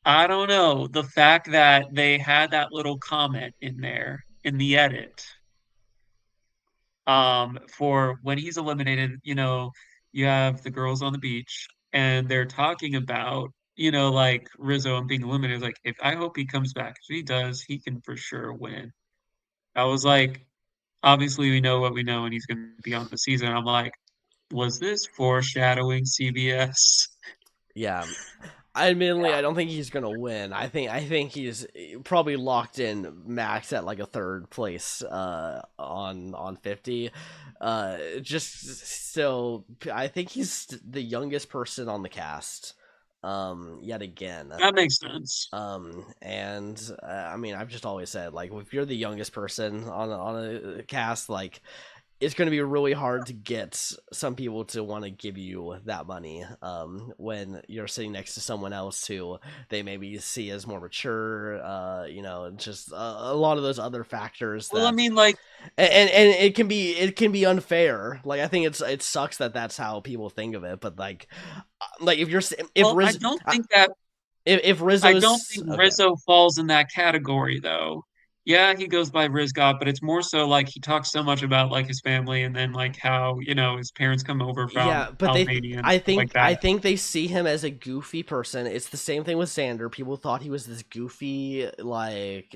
I don't know. The fact that they had that little comment in there in the edit, for when he's eliminated, you have the girls on the beach and they're talking about, like Rizzo and being eliminated. Like, if I hope he comes back. If he does, he can for sure win. I was like, obviously we know what we know and he's gonna be on the season. I'm like, was this foreshadowing CBS? Yeah. Admittedly, I don't think he's gonna win. I think he's probably locked in max at like a third place on 50. Just so I think he's the youngest person on the cast. Yet again. That makes sense. And I mean, I've just always said like if you're the youngest person on a cast, like it's going to be really hard to get some people to want to give you that money when you're sitting next to someone else who they maybe see as more mature, just a lot of those other factors Well, I that mean, like, and it can be unfair. Like I think it sucks that that's how people think of it, but like if you're if well, I Riz don't think that. If I don't Rizzo's think okay. Rizzo falls in that category though. Yeah, he goes by Riz God, but it's more so like he talks so much about like his family and then like how, his parents come over from Yeah, but Albania and I stuff like think that. they see him as a goofy person. It's the same thing with Xander. People thought he was this goofy, like,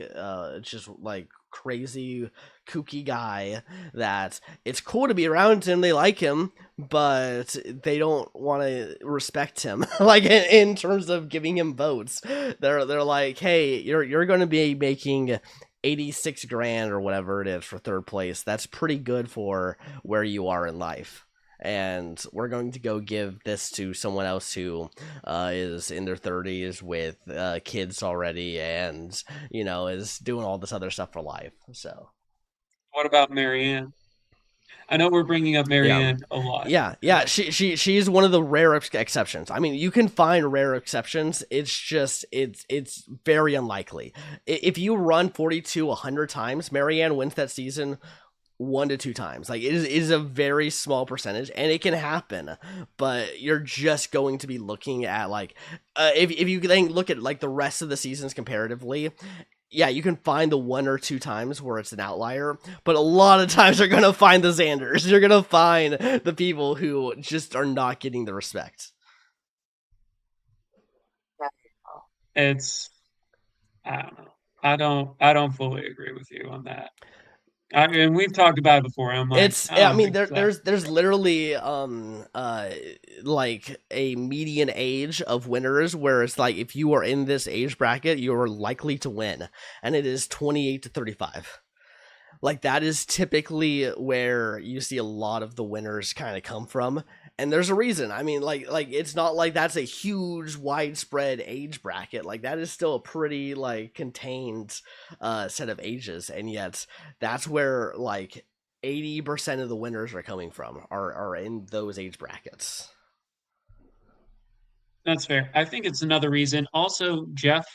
just like crazy, kooky guy. That it's cool to be around him. They like him, but they don't want to respect him. Like in terms of giving him votes, they're like, hey, you're going to be making 86 grand or whatever it is for third place. That's pretty good for where you are in life. And we're going to go give this to someone else who is in their 30s with kids already and, is doing all this other stuff for life. So, What about Marianne? I know we're bringing up yeah. Marianne a lot. Yeah. She's one of the rare exceptions. I mean, you can find rare exceptions. It's just it's very unlikely. If you run 42 100 times, Marianne wins that season 1 to 2 times. Like it is a very small percentage, and it can happen. But you're just going to be looking at like, if you then look at like the rest of the seasons comparatively. Yeah, you can find the 1 or 2 times where it's an outlier, but a lot of times you're gonna find the Xanders. You're gonna find the people who just are not getting the respect. It's I don't know. I don't fully agree with you on that. I mean, we've talked about it before. I'm like, It's I I don't mean think it's that. there's literally like a median age of winners where it's like if you are in this age bracket, you're likely to win, and it is 28 to 35. Like that is typically where you see a lot of the winners kind of come from, and there's a reason. I mean, like it's not like that's a huge widespread age bracket. Like that is still a pretty like contained set of ages, and yet that's where like 80% of the winners are coming from are in those age brackets. That's fair. I think it's another reason. Also, Jeff,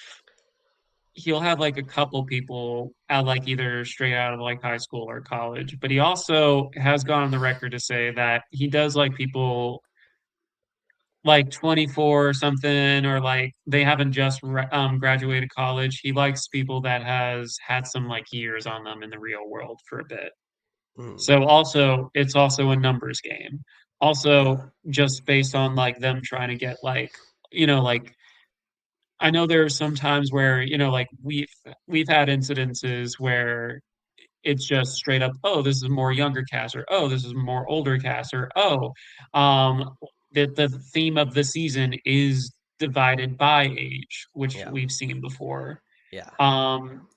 he'll have like a couple people out like either straight out of like high school or college, but he also has gone on the record to say that he does like people like 24 or something, or like they haven't just graduated college. He likes people that has had some like years on them in the real world for a bit. Mm, So also, it's also a numbers game. yeah, Also, just based on like them trying to get like, like I know there are some times where, like we've had incidences where it's just straight up, oh, this is a more younger cast, or oh, this is a more older cast, or oh, the theme of the season is divided by age, which yeah, we've seen before. yeah. Um,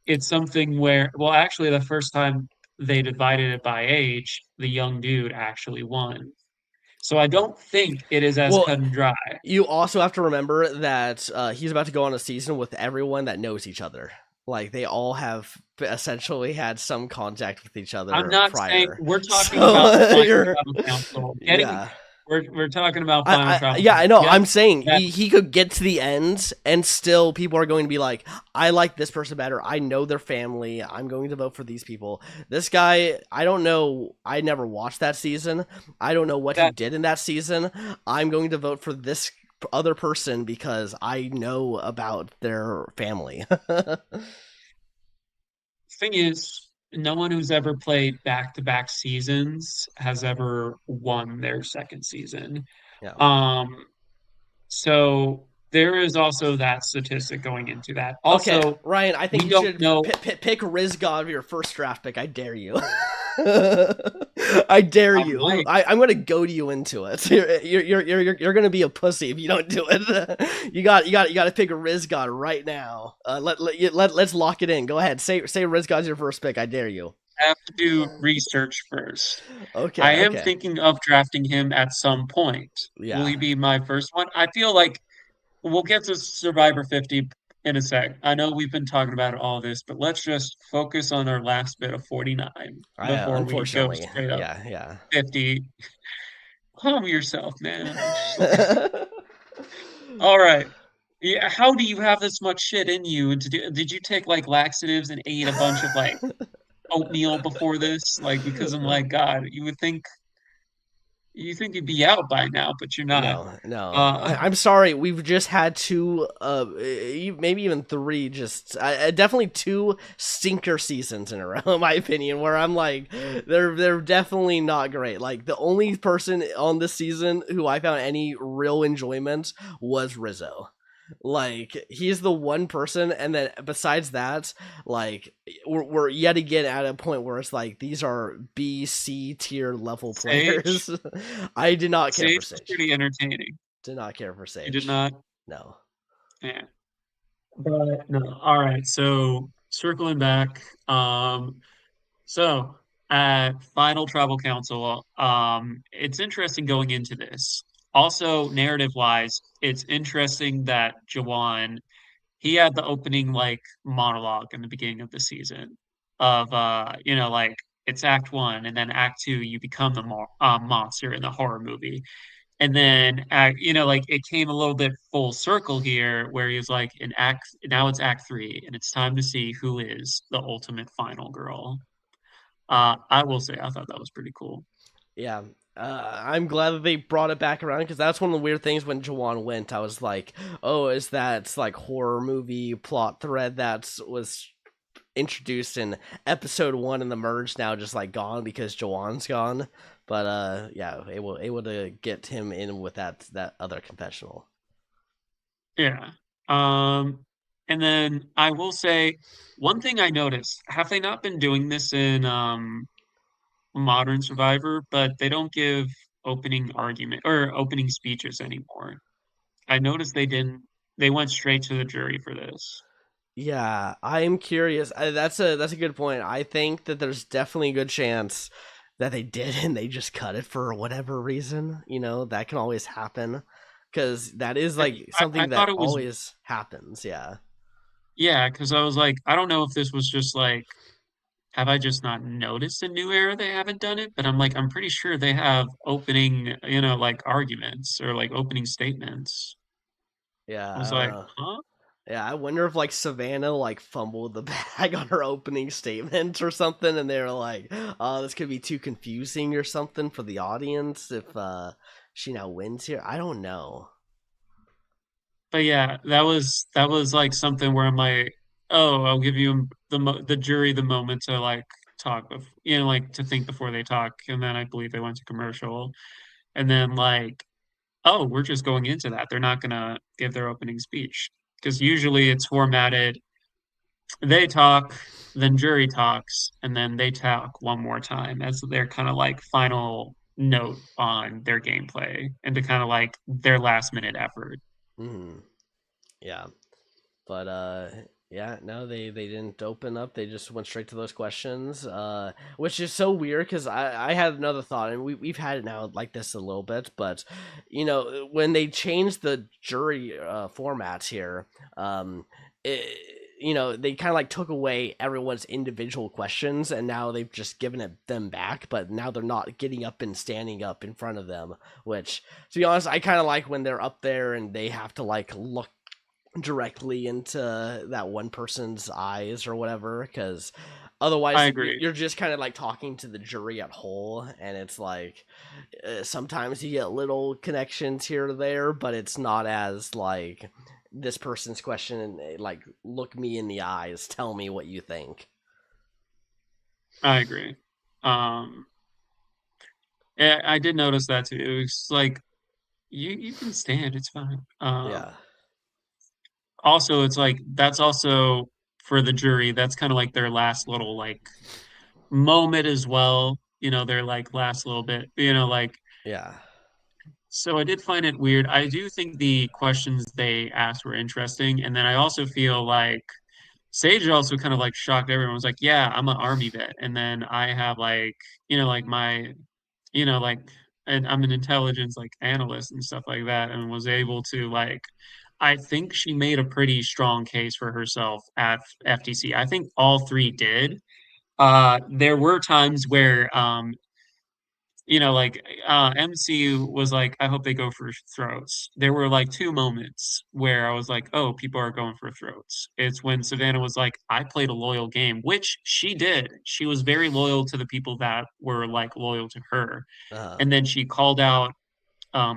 it's something where, well, actually, the first time they divided it by age, the young dude actually won. So I Hmm. don't think it is as Well, cut and dry. you also have to remember that he's about to go on a season with everyone that knows each other. Like they all have essentially had some contact with each I'm other not saying prior. we're talking about So final you're, tribal council. Getting yeah. we're talking about final tribal Yeah, I council. know. Yes, I'm saying that he could get to the end, and still people are going to be like, I like this person better. I know their family. I'm going to vote for these people. This guy, I don't know. I never watched that season. I don't know what he that did in that season. I'm going to vote for this other person because I know about their family. thing is, no one who's ever played back-to-back seasons has ever won their second season. Yeah. Um, so there is also that statistic going into that. Okay, Also, Ryan, I think we you don't should know pick Riz God your first draft pick. I dare you. I dare I you. might I'm gonna goad you into it. You're gonna be a pussy if you don't do it. You got to pick a Riz God right now. Let's lock it in. Go ahead. Say Riz God's your first pick. I dare you. have to do research first. I Okay. am Okay. thinking of drafting him at some point. Will he Yeah. be my first one? I feel like we'll get to Survivor 50 in a sec. I know we've been talking about all this, but let's just focus on our last bit of 49 I before we go unfortunately. straight up Yeah. Yeah. 50. Calm yourself, man. All right. Yeah, how do you have this much shit in you? And did you take like laxatives and ate a bunch of like oatmeal before this? Like, because I'm like, God, you would think. You think you'd be out by now, but you're not. No, no. Uh, I'm sorry. We've just had two, maybe even three, just definitely two stinker seasons in a row, in my opinion. Where I'm like, they're definitely not great. Like the only person on this season who I found any real enjoyment was Rizzo. Like he's the one person, and then besides that, like we're yet again at a point where it's like these are B, C tier level Sage, players. I did not care for Sage was Sage. pretty entertaining. Did not care for You did Sage. not, No. yeah. But no, all right. So circling back, so at Final Tribal Council, it's interesting going into this. Also, narrative wise, it's interesting that Jawan he had the opening like monologue in the beginning of the season of like it's act one and then act two you become the monster in the horror movie. And then like it came a little bit full circle here where he was like in act now it's act three and it's time to see who is the ultimate final girl. I will say I thought that was pretty cool. Yeah. I'm glad that they brought it back around because that's one of the weird things when Jawan went. I was like, oh, is that like horror movie plot thread that was introduced in episode one and the merge now just like gone because Jawan's gone? But yeah, able to get him in with that other confessional. Yeah. And then I will say one thing I noticed, have they not been doing this in Modern Survivor, but they don't give opening argument or opening speeches anymore. I noticed they went straight to the jury for this. Yeah, I'm curious. That's a good point. I think that there's definitely a good chance that they did and they just cut it for whatever reason. That can always happen because that is I, like I something thought that it was, always happens. Yeah. yeah, because I was like, I don't know if this was just like, have I just not noticed a new era they haven't done it? But I'm like, I'm pretty sure they have opening, like arguments or like opening statements. Yeah, I I was don't like, know. huh? Yeah, I wonder if like Savannah like fumbled the bag on her opening statement or something, and they're like, "Oh, this could be too confusing or something for the audience if she now wins here." I don't know. But yeah, that was like something where I'm like, oh, I'll give you the jury the moment to like talk of like to think before they talk, and then I believe they went to commercial, and then like, oh, we're just going into that. They're not gonna give their opening speech because usually it's formatted. They talk, then jury talks, and then they talk one more time as their kind of like final note on their gameplay and to kind of like their last minute effort. Hmm. Yeah. But yeah, no, they didn't open up. They just went straight to those questions, which is so weird because I had another thought, and we've had it now like this a little bit, but when they changed the jury formats here, it, they kind of like took away everyone's individual questions, and now they've just given them back, but now they're not getting up and standing up in front of them, which to be honest, I kind of like when they're up there and they have to like look directly into that one person's eyes or whatever because I otherwise agree. you're just kind of like talking to the jury at whole, and it's like sometimes you get little connections here or there, but it's not as like this person's question and like look me in the eyes, tell me what you think. I agree. Um, yeah, I did notice that too. It was like you can stand, it's fine. Yeah. Also, it's like that's also for the jury. That's kind of like their last little like moment as well. Their like last little bit. Like Yeah. so. I did find it weird. I do think the questions they asked were interesting, and then I also feel like Sage also kind of like shocked everyone. Was like, "Yeah, I'm an army vet, and then I have like like my like and I'm an intelligence like analyst and stuff like that and was able to like I think she made a pretty strong case for herself at FTC. I think all three did. There were times where like MCU was like, I hope they go for throats. There were like two moments where I was like, oh, people are going for throats. It's when Savannah was like, I played a loyal game, which she did. She was very loyal to the people that were like loyal to her. Uh, And then she called out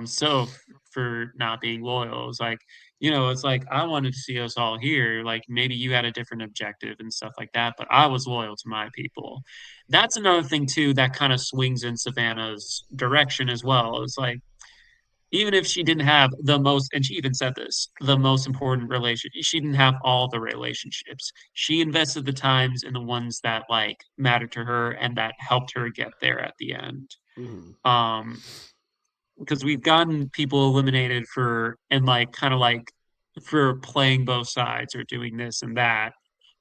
Soph for not being loyal. It was like, it's like I wanted to see us all here. Like maybe you had a different objective and stuff like that, but I was loyal to my people. That's another thing too that kind of swings in Savannah's direction as well. It's like even if she didn't have the most, and she even said this, the most important relation, she didn't have all the relationships. She invested the times in the ones that like mattered to her and that helped her get there at the end. mhm. Um, because we've gotten people eliminated for and like kind of like for playing both sides or doing this and that.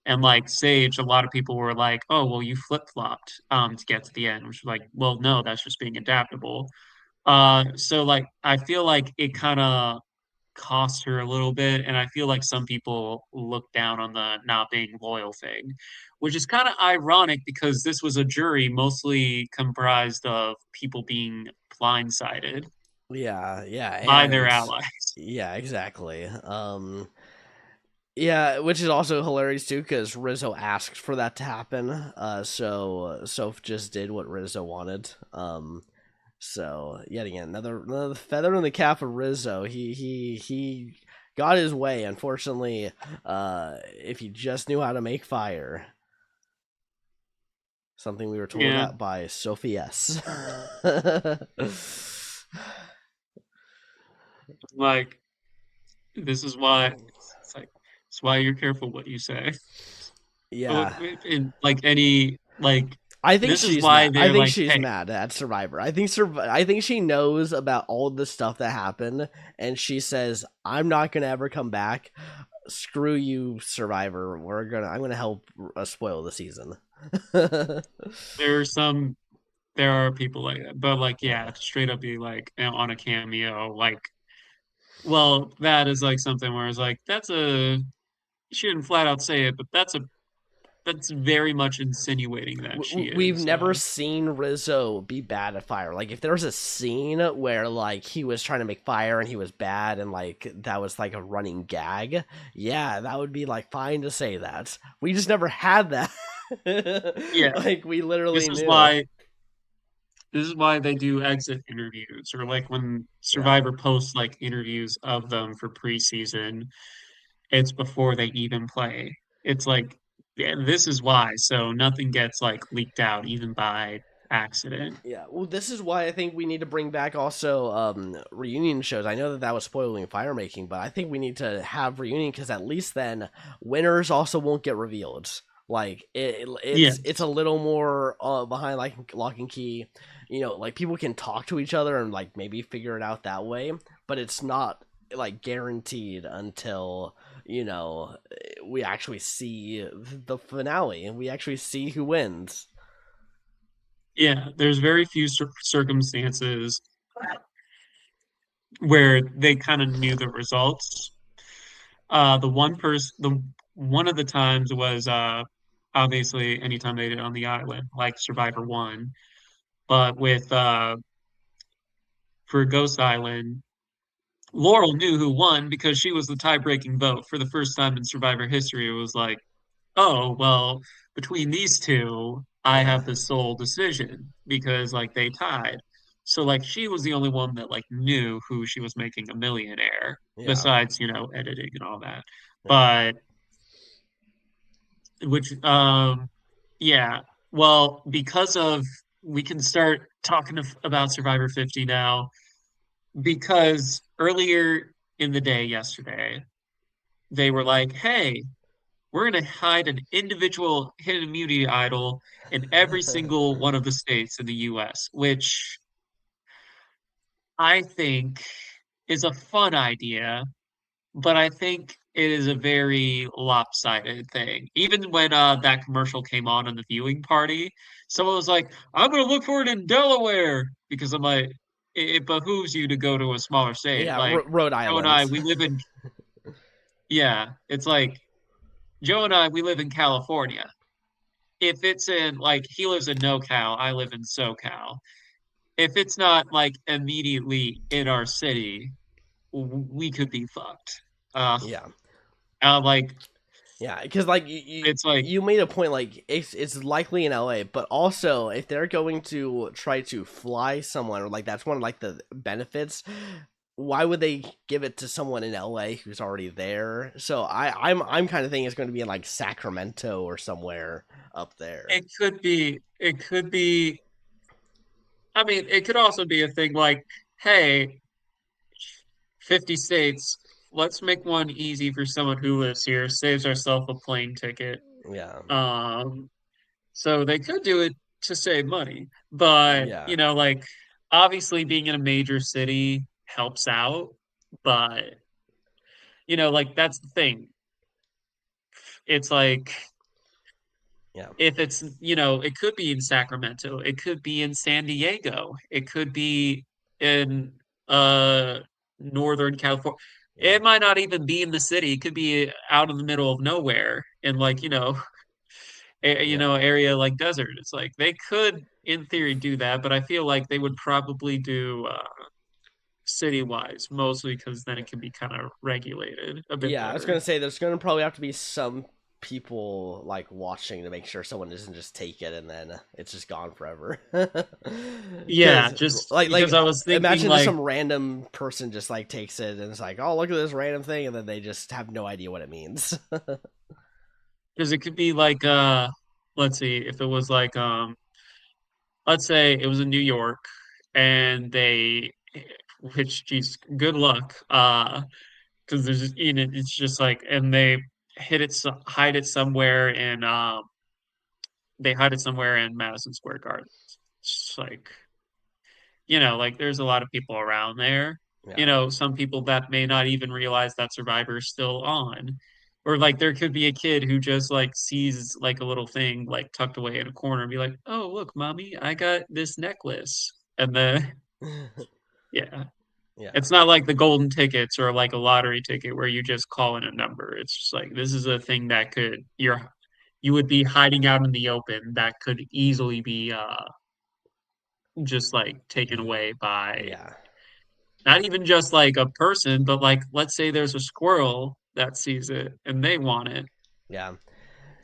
And like Sage, a lot of people were like, "Oh, well, you flip-flopped to get to the end," which was like, "Well, no, that's just being adaptable." So like I feel like it kind of cost her a little bit, and I feel like some people look down on the not being loyal thing, which is kind of ironic because this was a jury mostly comprised of people being blindsided Yeah, yeah, by their and allies. yeah, exactly. Yeah, which is also hilarious too, because Rizzo asked for that to happen. So Soph just did what Rizzo wanted. So yet again, another feather in the cap of Rizzo. He got his way. Unfortunately, if he just knew how to make fire, something we were told Yeah, about by Sophie S. like this is why it's like it's why you're careful what you say. Yeah, In like any like I think this is she's why mad. I they're think like, she's hey, mad at Survivor. I think she knows about all the stuff that happened, and she says, "I'm not gonna ever come back. Screw you, Survivor. I'm gonna help spoil the season." there are some there are people like that, but like yeah, Yeah, to straight up be like on a cameo, like well, that is like something where it's like that's a she didn't flat out say it, but that's very much insinuating that she we've is. never seen Rizzo be bad at fire. Like if there was a scene where like he was trying to make fire and he was bad and like that was like a running gag, yeah, that would be like fine to say that. We just never had that. Yeah, Like we this literally is knew. why this is why they do exit interviews or like when Yeah. Survivor posts like interviews of them for preseason, it's before they even play. It's like yeah, this is why. So nothing gets like leaked out even by accident. Yeah, well, this is why I think we need to bring back also reunion shows. I know that was spoiling fire making, but I think we need to have reunion because at least then winners also won't get revealed. Like Yeah, it's a little more behind like lock and key. You know, like people can talk to each other and like maybe figure it out that way, but it's not like guaranteed until we actually see the finale and we actually see who wins. yeah. There's very few circumstances where they kind of knew the results. The one of the times was obviously anytime they did it on the island, like Survivor One, but with for Ghost Island, Laurel knew who won because she was the tie-breaking vote for the first time in Survivor history. It was like, oh well, between these two, I Uh, have the sole decision because like they tied. So like she was the only one that like knew who she was making a millionaire, yeah, besides, editing and all that. yeah. But which yeah. Well, because of we can start talking about Survivor 50 now because earlier in the day yesterday, they were like, "Hey, we're going to hide an individual hidden immunity idol in every single one of the states in the US," which I think is a fun idea, but I think it is a very lopsided thing. Even when that commercial came on in the viewing party, someone was like, "I'm going to look for it in Delaware," because I'm like, it behooves you to go to a smaller state. Yeah, Like Rhode Joe and Island. I, we live in, yeah, it's like Joe and I, we live in California. If it's in like he lives in NoCal, I live in SoCal. if it's not like immediately in our city, we could be fucked. Uh, Yeah. like Yeah, because like you, you it's like you made a point, like it's likely in LA, but also if they're going to try to fly someone, or like that's one of like the benefits, why would they give it to someone in LA who's already there? So I'm kind of thinking it's going to be in like Sacramento or somewhere up there. it could be. I mean, it could also be a thing like, hey, 50 states, let's make one easy for someone who lives here, saves ourselves a plane ticket. Yeah, Um, so they could do it to save money, but yeah, like obviously being in a major city helps out, but like that's the thing. It's like yeah, if it's, it could be in Sacramento, it could be in San Diego, it could be in uh Northern California. yeah, It might not even be in the city. It could be out in the middle of nowhere in like, yeah. area like desert. It's like they could in theory do that, but I feel like they would probably do city wise, mostly because then it can be kind of regulated a bit Yeah, I was gonna better. say there's gonna probably have to be some people like watching to make sure someone doesn't just take it and then it's just gone forever. Yeah, Because just like because I was thinking imagine just like some random person just like takes it and it's like, oh, look at this random thing, and then they just have no idea what it means. because it could be like let's see if it was like let's say it was in New York and they which geez good luck because there's it's just like and they hide it somewhere in they hide it somewhere in Madison Square Garden. It's just like like there's a lot of people around there. Yeah, Some people that may not even realize that Survivor is still on. Or like there could be a kid who just like sees like a little thing like tucked away in a corner and be like, "Oh, look, mommy, I got this necklace." And then yeah, yeah, it's not like the golden tickets or like a lottery ticket where you just call in a number. It's just like this is a thing that you would be hiding out in the open that could easily be just like taken away by yeah, not even just like a person, but like let's say there's a squirrel that sees it and they want it. yeah.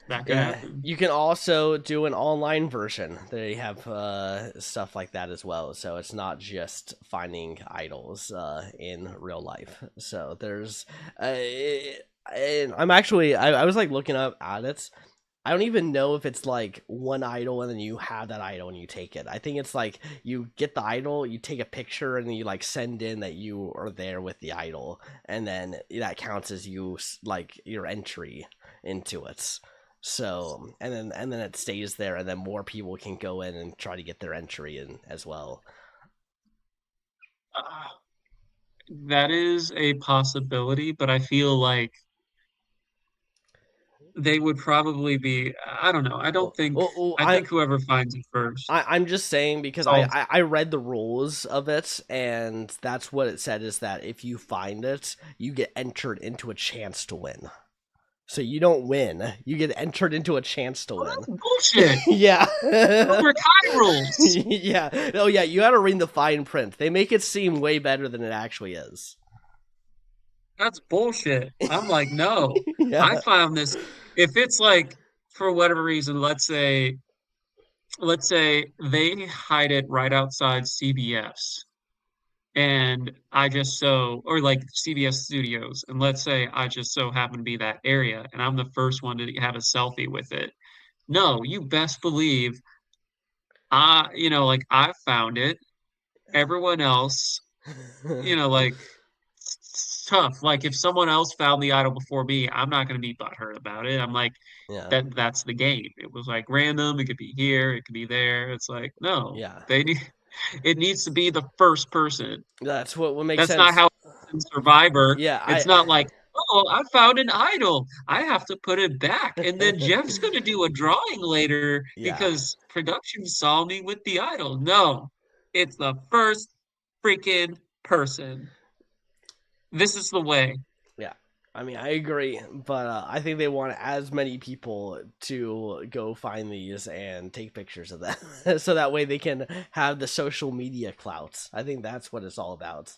That could Yeah, happen. you can also do an online version. They have stuff like that as well. So it's not just finding idols in real life. So there's, and I'm actually, I was like looking up at it. I don't even know if it's like one idol and then you have that idol and you take it. I think it's like you get the idol, you take a picture, and then you like send in that you are there with the idol, and then that counts as you like your entry into it. So and then it stays there, and then more people can go in and try to get their entry in as well. Uh, that is a possibility, but I feel like they would probably be, I don't know. Well, well, well, I think whoever finds it first. I'm just saying because Oh, I read the rules of it, and that's what it said, is that if you find it, you get entered into a chance to win. So you don't win, you get entered into a chance to win. that's bullshit. Yeah. Cobra Kai rules. Yeah. Oh yeah, you gotta read the fine print. They make it seem way better than it actually is. That's bullshit. I'm like, no. I Yeah. found this. If it's like, for whatever reason, let's say they hide it right outside CBS and I just so or like CBS Studios and let's say I just so happen to be that area and I'm the first one to have a selfie with it. No, you best believe like I found it. Everyone else, like it's tough. Like if someone else found the idol before me, I'm not going to be butthurt about it. I'm like Yeah. that's the game. It was like random. It could be here. It could be there. It's like no, Yeah. they need. It needs to be the first person. That's what makes That's not sense. how it's in Survivor. Yeah, It's not like, oh, I found an idol. I have to put it back. And then Jeff's going to do a drawing later yeah. because production saw me with the idol. No, it's the first freaking person. This is the way. Yeah. I mean, I agree, but I think they want as many people to go find these and take pictures of them, so that way they can have the social media clout. I think that's what it's all about.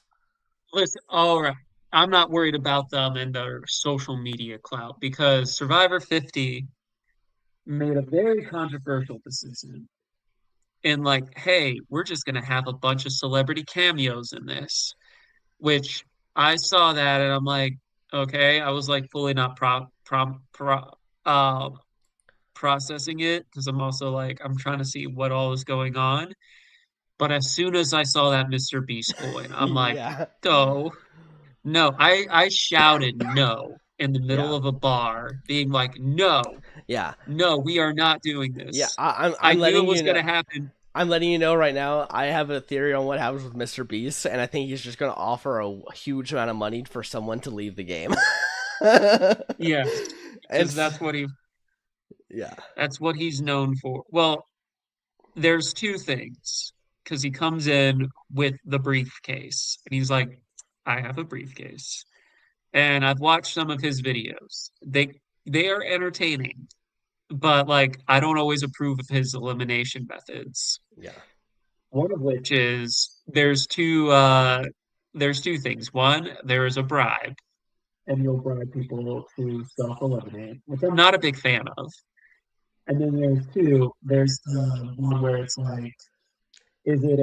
Listen, all right. I'm not worried about them and their social media clout because Survivor 50 made a very controversial decision in like, hey, we're just gonna have a bunch of celebrity cameos in this, which I saw that and I'm like, okay, I was like fully not uh, processing it because I'm also like I'm trying to see what all is going on. But as soon as I saw that Mr. Beast coin, I'm like, Yeah, oh no, I shouted no in the middle yeah, of a bar, being like, no, yeah, no, we are not doing yeah. this. I I'm knew it letting was you going know. to happen. I'm letting you know right now. I have a theory on what happens with Mr. Beast, and I think he's just gonna offer a huge amount of money for someone to leave the game. Yes, and because yeah, that's what he's known for. Well, there's two things because he comes in with the briefcase and he's like, I have a briefcase. And I've watched some of his videos. They are entertaining, but like I don't always approve of his elimination methods. yeah, One of which is there's two things. One, there is a bribe, and you'll bribe people to self-eliminate, which I'm not a big fan of. And then there's two, there's the one where it's like, is it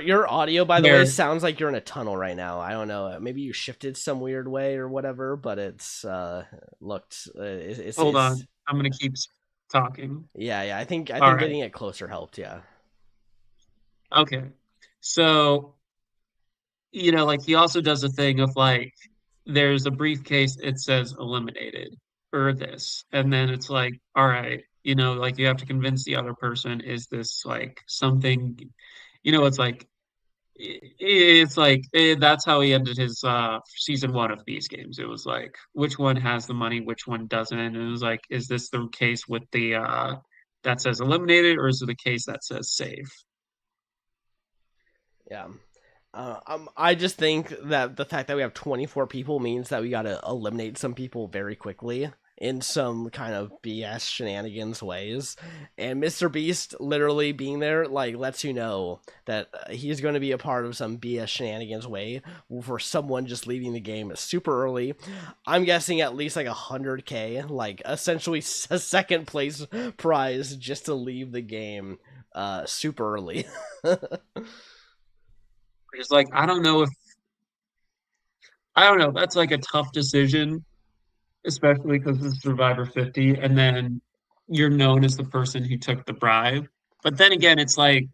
your audio, by the way, where sounds like you're in a tunnel right now. I don't know. Maybe you shifted some weird way or whatever, but it's looked hold it's on, I'm gonna keep talking. yeah, yeah. I All think right. getting it closer helped. Yeah, Okay. So, like he also does a thing of like there's a briefcase, it says eliminated or this. And then it's like, all right, like you have to convince the other person, is this like something, it's like that's how he ended his season one of these games. It was like which one has the money, which one doesn't. And it was like, is this the case with the that says eliminated, or is it the case that says safe? yeah. I just think that the fact that we have 24 people means that we got to eliminate some people very quickly in some kind of BS shenanigans ways. And Mr. Beast literally being there, like, lets you know that he's going to be a part of some BS shenanigans way for someone just leaving the game super early. I'm guessing at least like 100K, like, essentially a second place prize just to leave the game super early. It's like I don't know. That's like a tough decision, especially because it's Survivor 50, and then you're known as the person who took the bribe. But then again, it's like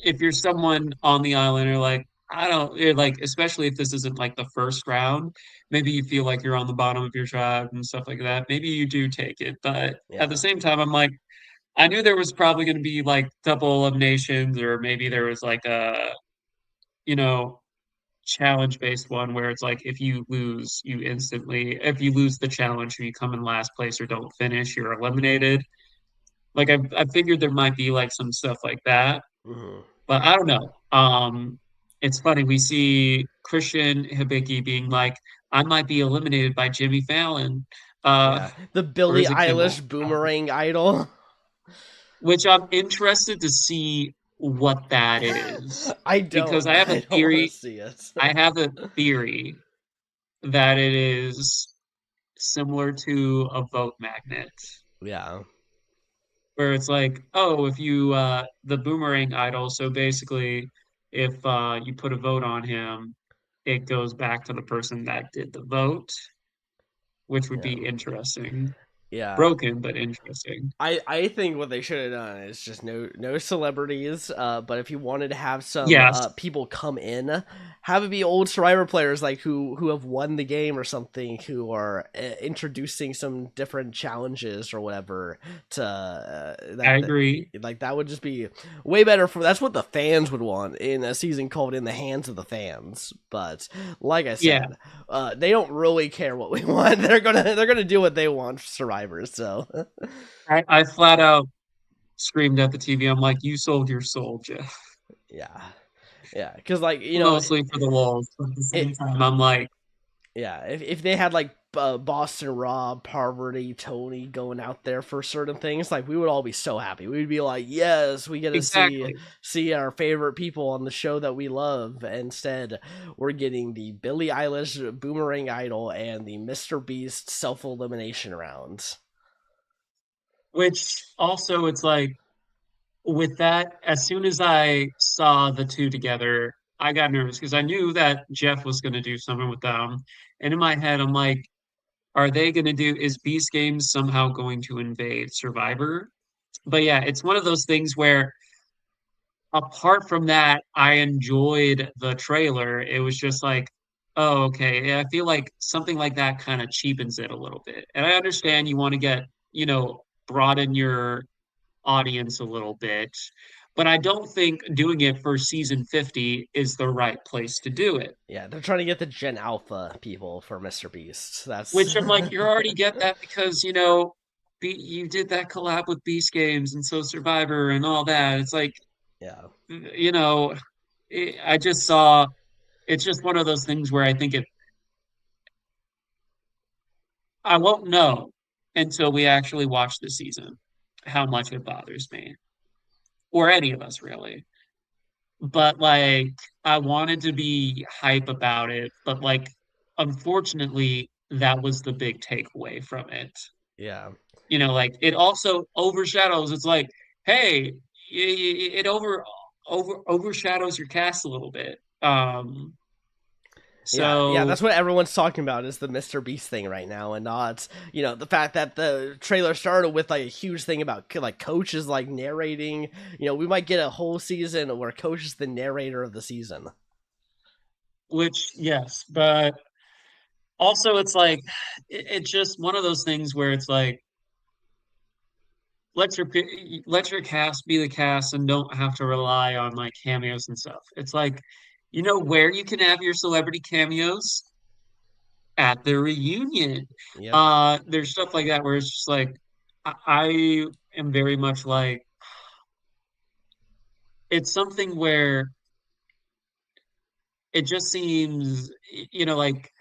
if you're someone on the island, or like I don't like, especially if this isn't like the first round, maybe you feel like you're on the bottom of your tribe and stuff like that. Maybe you do take it, but at the Yeah. same time, I'm like, I knew there was probably going to be like double eliminations, or maybe there was like a you know challenge based one where it's like if you lose, if you lose the challenge or you come in last place or don't finish, you're eliminated. Like I figured there might be like some stuff like that, Hmm. but I don't know. It's funny we see Christian Hibiki being like, I might be eliminated by Jimmy Fallon, uh, Yeah. The or Billie is it Kimmel? Eilish boomerang idol. Which I'm interested to see what that is because I don't want to see it. I have a theory that it is similar to a vote magnet, Yeah. where it's like, oh, if you the boomerang idol, so basically if you put a vote on him, it goes back to the person that did the vote, which would Yeah. be interesting. Yeah. Broken, but interesting. I think what they should have done is just no celebrities. But if you wanted to have some Yes, people come in, have it be old Survivor players like who have won the game or something, who are introducing some different challenges or whatever to I agree. like that would just be way better for. That's what the fans would want in a season called In the Hands of the Fans. But like I Yeah, said, they don't really care what we want. They're gonna do what they want for Survivors. So. I flat out screamed at the TV. I'm like, you sold your soul, Jeff. Yeah, yeah, because like Mostly for the lulz, but at the it same time, I'm like, Yeah, if they had like Boston Rob, Parvati, Tony going out there for certain things, like we would all be so happy. We'd be like, yes, we get to Exactly. see our favorite people on the show that we love. Instead, we're getting the Billie Eilish Boomerang Idol and the Mr. Beast self elimination rounds. Which also, it's like with that, as soon as I saw the two together, I got nervous because I knew that Jeff was going to do something with them. And in my head, I'm like, are they going to do, is Beast Games somehow going to invade Survivor? But yeah, it's one of those things where apart from that, I enjoyed the trailer. It was just like, oh, okay. Yeah, I feel like something like that kind of cheapens it a little bit. And I understand you want to get, broaden your audience a little bit, but I don't think doing it for season 50 is the right place to do it. Yeah, they're trying to get the Gen Alpha people for Mr. Beast. That's Which I'm like, you already get that because, you did that collab with Beast Games and so Survivor and all that. It's like, yeah. you know, I just saw it's just one of those things where I think I won't know until we actually watch the season how much it bothers me or any of us really. But like, I wanted to be hype about it, but like, unfortunately, that was the big takeaway from it. Yeah. Like it also overshadows. It's like, hey, it overshadows your cast a little bit. Yeah, So that's what everyone's talking about is the Mr. Beast thing right now, and not the fact that the trailer started with like a huge thing about like Coach is like narrating. We might get a whole season where Coach is the narrator of the season. which yes, but also it's like it's just one of those things where it's like let your cast be the cast and don't have to rely on like cameos and stuff. It's like, where you can have your celebrity cameos at the reunion. Yep. There's stuff like that where it's just like I am very much like it's something where it just seems, like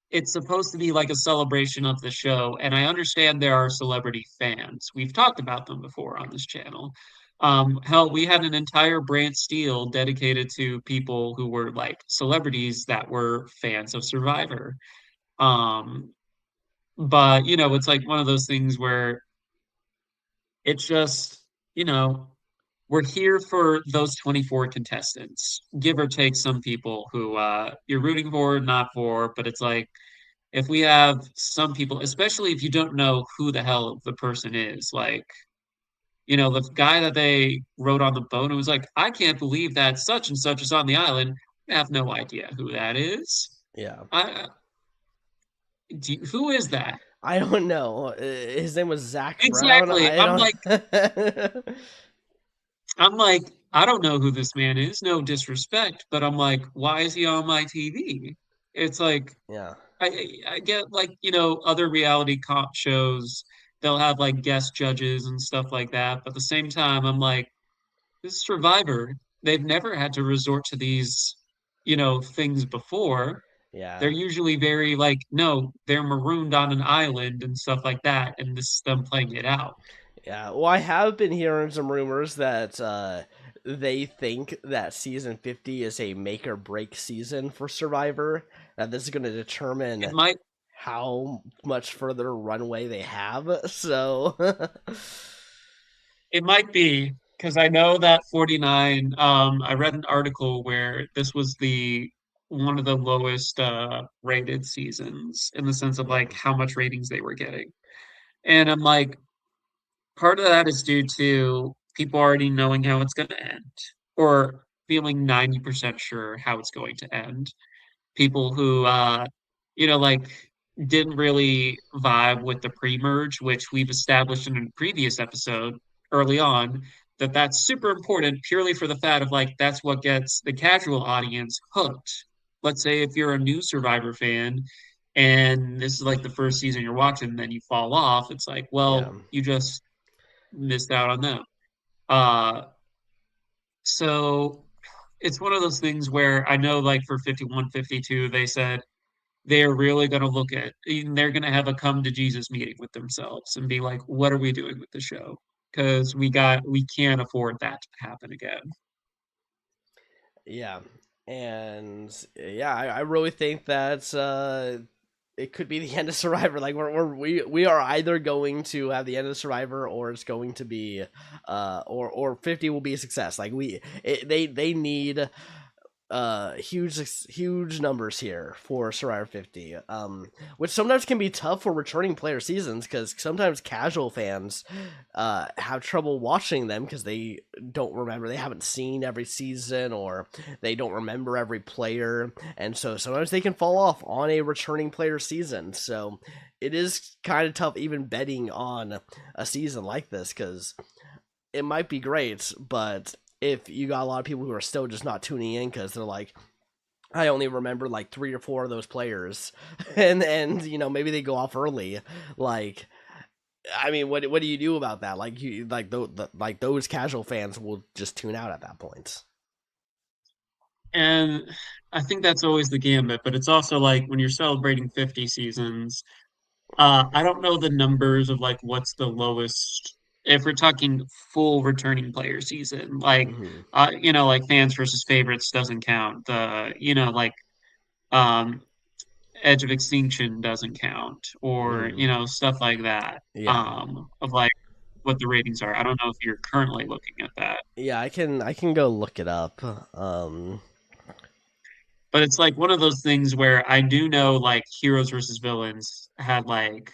it's supposed to be like a celebration of the show. And I understand there are celebrity fans. We've talked about them before on this channel. Hell, we had an entire Brant Steele dedicated to people who were like celebrities that were fans of Survivor. Um, but it's like one of those things where it's just, you know, we're here for those 24 contestants, give or take some people who you're rooting for, not for, but it's like if we have some people, especially if you don't know who the hell the person is, like, the guy that they wrote on the boat, it was like, I can't believe that such and such is on the island. I have no idea who that is. Yeah. I, who is that? I don't know. His name was Zach Brown. Exactly. I don't. I'm like, I don't know who this man is. No disrespect, but I'm like, why is he on my TV? It's like, Yeah. I get like, other reality comp shows, they'll have like guest judges and stuff like that. But at the same time, I'm like, this is Survivor. They've never had to resort to these, things before. Yeah. They're usually very like, no, they're marooned on an island and stuff like that, and this is them playing it out. Yeah, well, I have been hearing some rumors that they think that season 50 is a make or break season for Survivor. That this is going to It determine might how much further runway they have. So, it might be because I know that 49, I read an article where this was the one of the lowest rated seasons in the sense of yeah, like how much ratings they were getting. And I'm like, part of that is due to people already knowing how it's going to end or feeling 90% sure how it's going to end. People who, like didn't really vibe with the pre-merge, which we've established in a previous episode early on, that that's super important purely for the fact of like, that's what gets the casual audience hooked. Let's say if you're a new Survivor fan and this is like the first season you're watching, then you fall off. It's like, yeah, well, you just missed out on them. Uh, so it's one of those things where I know, like for 51, 52, they said they're really going to look at, and they're going to have a come to Jesus meeting with themselves and be like, what are we doing with the show? Because we can't afford that to happen again. Yeah, and yeah, I really think that it could be the end of Survivor. Like we are either going to have the end of Survivor, or it's going to be or 50 will be a success. Like they need huge numbers here for Survivor 50, which sometimes can be tough for returning player seasons, because sometimes casual fans have trouble watching them because they don't remember, they haven't seen every season, or they don't remember every player, and so sometimes they can fall off on a returning player season. So it is kind of tough even betting on a season like this, because it might be great, but if you got a lot of people who are still just not tuning in because they're like, I only remember like 3 or 4 of those players, and maybe they go off early. Like, I mean, what do you do about that? Like like those casual fans will just tune out at that point. And I think that's always the gambit, but it's also like when you're celebrating 50 seasons, I don't know the numbers of like what's the lowest if we're talking full returning player season. Like Hmm. like fans versus favorites doesn't count. Like um Edge of Extinction doesn't count, or Mm. stuff like that. Yeah, Of like what the ratings are. I don't know if you're currently looking at that. yeah, I can go look it up. But it's like one of those things where I do know like Heroes versus Villains had like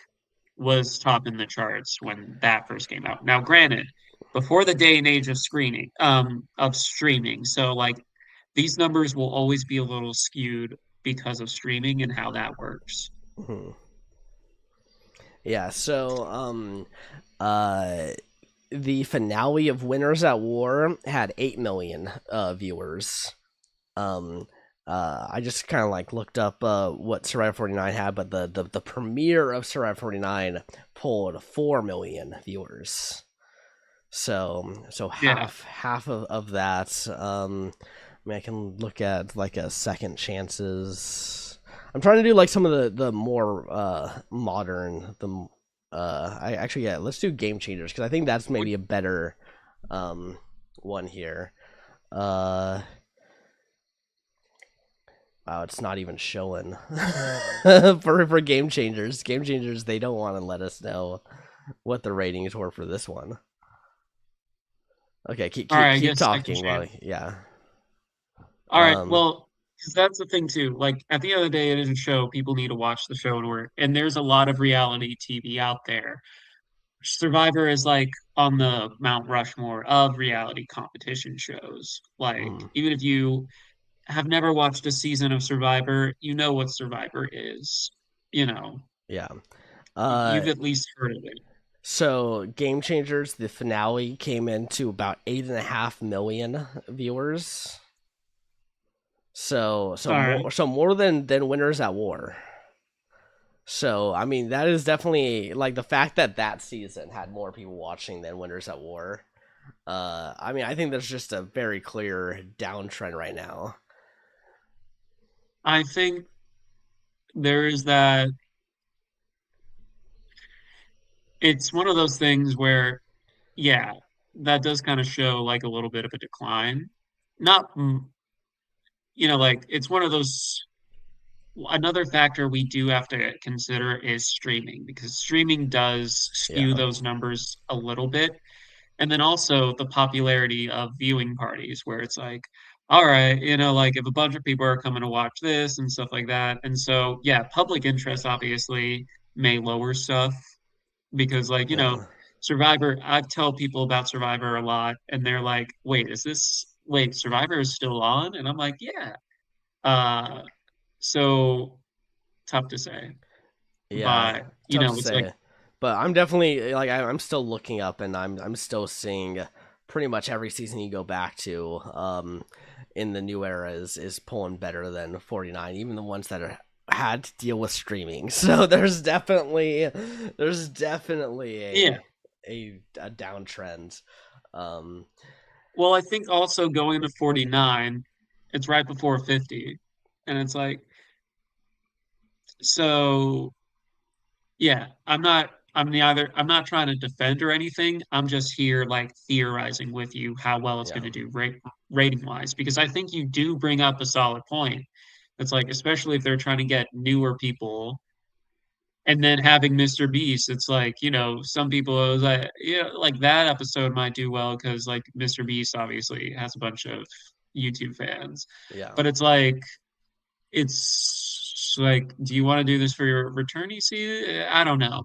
was top in the charts when that first came out. Now, granted, before the day and age of screening, of streaming, so like these numbers will always be a little skewed because of streaming and how that works. Mhm. Yeah, so uh the finale of Winners at War had 8 million viewers. Um, I just kind of like looked up what Survivor 49 had, but the premiere of Survivor 49 pulled 4 million viewers. So Yeah. half of that. I mean, I can look at like a second chances. I'm trying to do like some of the more modern I actually, yeah, let's do Game Changers, because I think that's maybe a better um one here. Uh Wow, it's not even showing for Game Changers. Game Changers, they don't want to let us know what the ratings were for this one. Okay, keep All keep right, I keep guess I can talking show you. while, yeah. All right, Um, well, 'cause that's the thing too. Like at the end of the day, it is a show. People need to watch the show and work. And there's a lot of reality TV out there. Survivor is like on the Mount Rushmore of reality competition shows. Like mm, even if you have never watched a season of Survivor, you know what Survivor is. You know, yeah. you've Uh, at least heard of it. so Game Changers, the finale came into about 8.5 million viewers. So All right. more than Winners at War. So, I mean, that is definitely like the fact that that season had more people watching than Winners at War. I mean, I think there's just a very clear downtrend right now. I think there is that it's one of those things where, yeah, that does kind of show like a little bit of a decline. Not, like it's one of those. Another factor we do have to consider is streaming because streaming does skew Yeah, those numbers a little bit. And then also the popularity of viewing parties where it's like, all right, like if a bunch of people are coming to watch this and stuff like that. And so, yeah, public interest obviously may lower stuff because, like, yeah, Survivor, I tell people about Survivor a lot and they're like, wait, Survivor is still on? And I'm like, yeah. Uh, so tough to say. yeah. But, Tough to it's like, say, but I'm definitely like I'm still looking up, and I'm still seeing pretty much every season you go back to. In the new era is pulling better than 49, even the ones that are had to deal with streaming. So there's definitely yeah. a downtrend. Um, Well, I think also going to 49, it's right before 50. And it's like, So yeah, I'm not trying to defend or anything. I'm just here like theorizing with you how well it's going Yeah. to do rating wise, because I think you do bring up a solid point. It's like, especially if they're trying to get newer people, and then having Mr. Beast, it's like, some people, it was like, like that episode might do well because like Mr. Beast obviously has a bunch of YouTube fans. Yeah. But it's like, do you want to do this for your return EC? I don't know.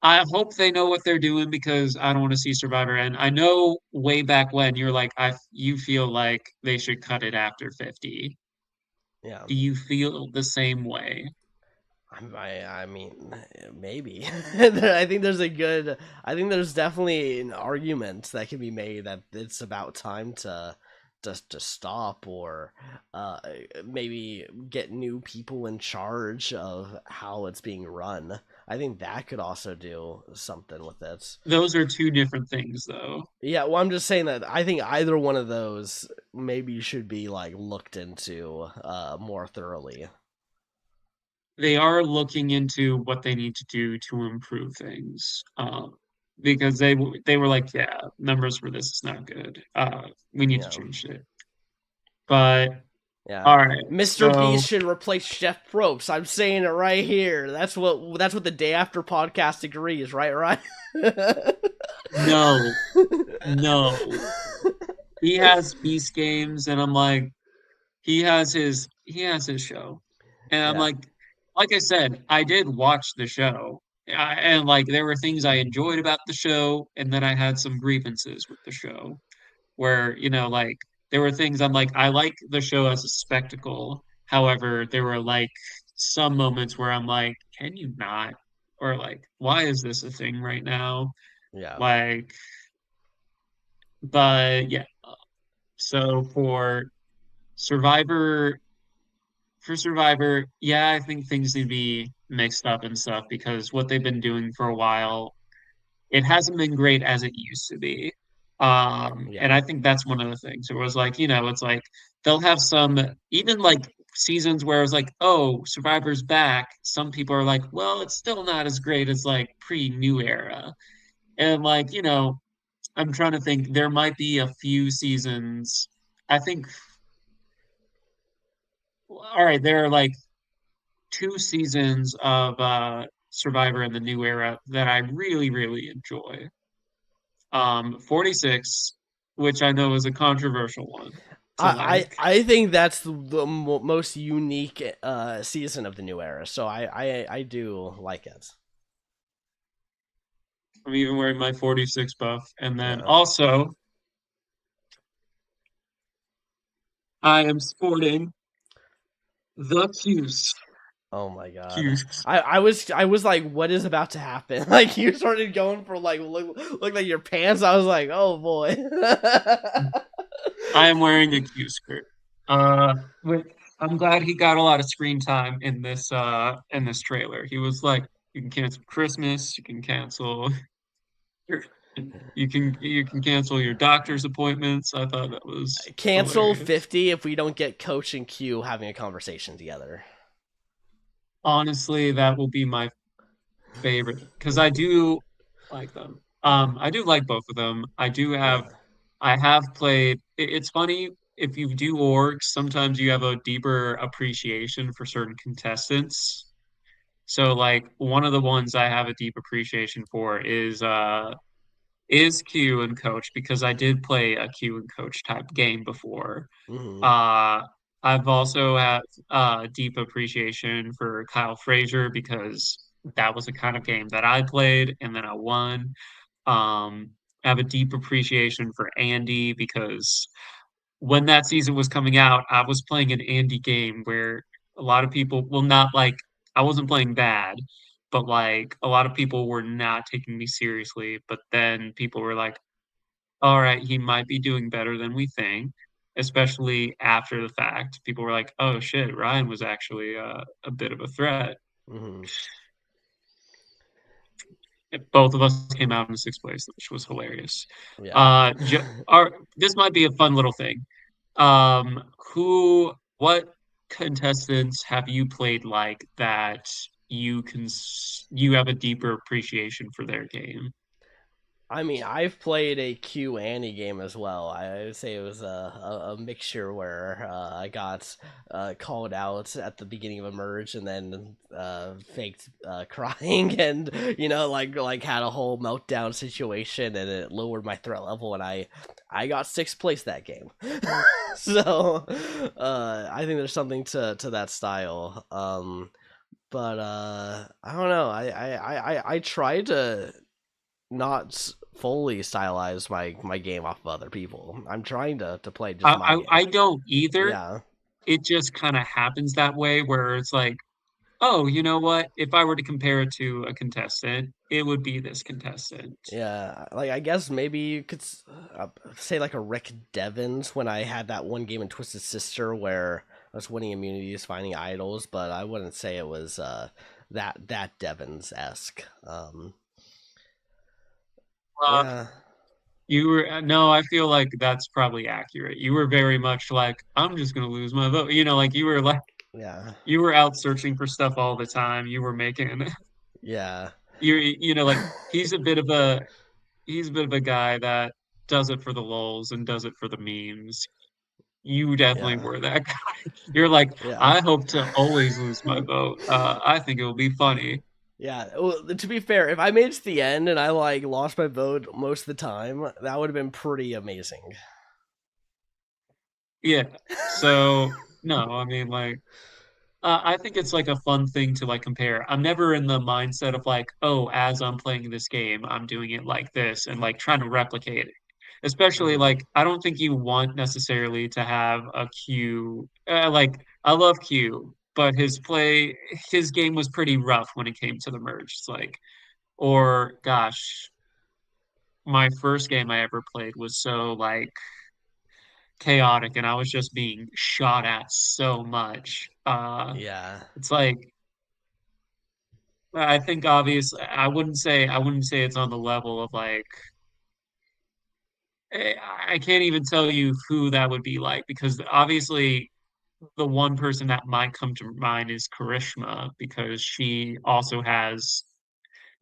I hope they know what they're doing because I don't want to see Survivor. And I know way back when you're like, you feel like they should cut it after 50. Yeah. Do you feel the same way? I mean, maybe. I think there's a good. I think there's definitely an argument that can be made that it's about time to stop, or maybe get new people in charge of how it's being run. I think that could also do something with it. Those are two different things, though. Yeah, well, I'm just saying that I think either one of those maybe should be like looked into more thoroughly. They are looking into what they need to do to improve things. Because they were like, yeah, numbers for this is not good. We need to Yeah. change it. But Yeah. all right, Mr. so Beast should replace Chef Probst. I'm saying it right here. That's what the day after podcast agrees, right? Right. no, no, he has Beast Games, and I'm like, he has his show, and I'm Yeah. like I said, I did watch the show, and like there were things I enjoyed about the show, and then I had some grievances with the show. Where, like there were things I'm like, I like the show as a spectacle. However, there were like some moments where I'm like, can you not? Or like, why is this a thing right now? Yeah. Like, but yeah. So Survivor, Survivor, yeah, I think things need to be mixed up and stuff because what they've been doing for a while, it hasn't been great as it used to be. And Yeah. I think that's one of the things. It was like, it's like they'll have some even like seasons where it's like, oh, Survivor's back. Some people are like, well, it's still not as great as like pre-new era. And like, I'm trying to think, there might be a few seasons. I think, all right, there are like two seasons of Survivor in the new era that I really, really enjoy. 46, which I know is a controversial one to I think that's the most unique season of the new era. So I do like it. I'm even wearing my 46 buff. And then Yeah. also, I am sporting the Cuse. Oh my god. Cuse. I was like, what is about to happen? Like you started going for like look like your pants. I was like, oh boy. I am wearing a Cuse skirt. Uh, which I'm glad he got a lot of screen time in this trailer. He was like, you can cancel Christmas, you can cancel your you can cancel your doctor's appointments. I thought that was Cancel hilarious. 50 if we don't get Coach and Q having a conversation together. Honestly, that will be my favorite because I do like them. I do like both of them. Yeah. I have played. It's funny if you do orgs, sometimes you have a deeper appreciation for certain contestants. So like one of the ones I have a deep appreciation for is Q and Coach because I did play a Q and Coach type game before. Hmm. Uh, I've also had deep appreciation for Kyle Frazier because that was the kind of game that I played and then I won. I have a deep appreciation for Andy because when that season was coming out, I was playing an Andy game where a lot of people, well, not like I wasn't playing bad, but like a lot of people were not taking me seriously. But then people were like, all right, he might be doing better than we think, especially after the fact. People were like, oh shit, Ryan was actually a bit of a threat. Hmm. Both of us came out in sixth place, which was hilarious. Yeah. This might be a fun little thing. What? contestants have you played like that you have a deeper appreciation for their game? I mean, I've played a Q Annie game as well. I would say it was a mixture where I got called out at the beginning of a merge and then faked crying and like had a whole meltdown situation and it lowered my threat level and I got sixth place that game. So I think there's something to that style. But I don't know. I try to not fully stylize my game off of other people. I'm trying to play just my I game. don't either. Yeah, It just kind of happens that way where it's like, oh, you know what? If I were to compare it to a contestant, it would be this contestant. yeah. Like I guess maybe you could say like a Rick Devens when I had that one game in Twisted Sister where I was winning immunities, finding idols, but I wouldn't say it was that Devens esque. Uh, Yeah, you were no, I feel like that's probably accurate. You were very much like, I'm just gonna lose my vote. Like you were like yeah, you were out searching for stuff all the time. You were making yeah, like he's a bit of a guy that does it for the lulz and does it for the memes. You definitely yeah, were that guy. You're like, yeah. I hope to always lose my vote. I think it will be funny. Yeah, well, to be fair, if I made it to the end and I like lost my vote most of the time, that would have been pretty amazing. Yeah. So no, I mean like I think it's like a fun thing to like compare. I'm never in the mindset of like, oh, as I'm playing this game, I'm doing it like this and like trying to replicate it. Especially Hmm. like I don't think you want necessarily to have a Q. Like I love Q, but his game was pretty rough when it came to the merge. It's like, or gosh, my first game I ever played was so like chaotic, and I was just being shot at so much. Yeah, It's like I think obviously I wouldn't say it's on the level of like I can't even tell you who that would be like because obviously the one person that might come to mind is Karishma because she also has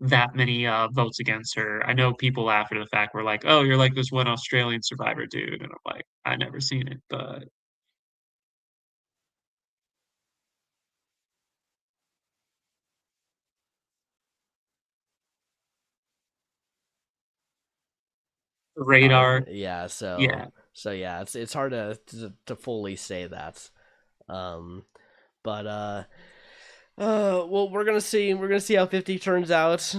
that many votes against her. I know people after the fact were like, "Oh, you're like this one Australian survivor dude," and I'm like, I never seen it, but radar, yeah. So yeah. so yeah, it's hard to fully say that. Um, but well, we're gonna see how 50 turns out.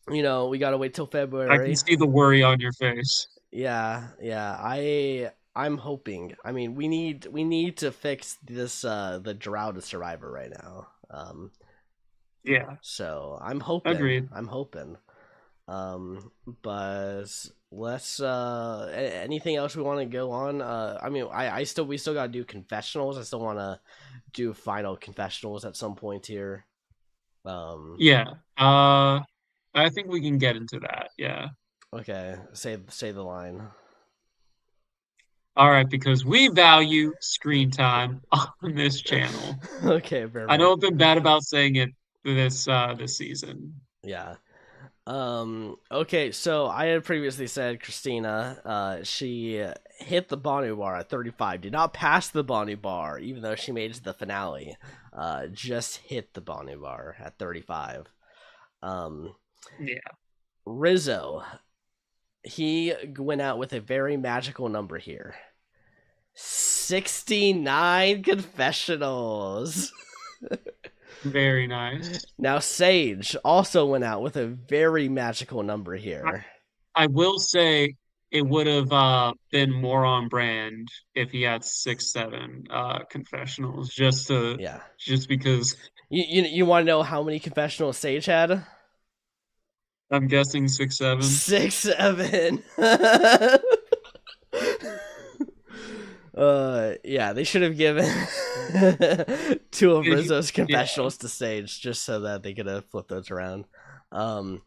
We gotta wait till I can February. see the worry on your face. Yeah, yeah. I'm hoping. I mean, we need to fix this the drought of Survivor right now. Yeah, So I'm hoping. agreed. I'm hoping. But let's anything else we want to go on? I mean, we still got to do confessionals. I still want to do final confessionals at some point here. Um Yeah. I think we can get into that. Yeah. okay, say the line. All right, because we value screen time on this channel. Okay, I know perfect. I've been bad about saying it this season. Yeah. Okay, so I had previously said Christina, she hit the Bonu bar at 35, did not pass the Bonu bar, even though she made it to the finale. Just hit the Bonu bar at 35. Um, Yeah. Rizzo, he went out with a very magical number here. 69 confessionals. Very nice. Now Sage also went out with a very magical number I, here. I will say it would have been more on brand if he had 6, 7 confessionals Yeah. just because You want to know how many confessionals Sage had? I'm guessing 6, 7. 6, 7. Yeah, they should have given two of Rizzo's Yeah, confessionals to Sage just so that they could have flipped those around. Um,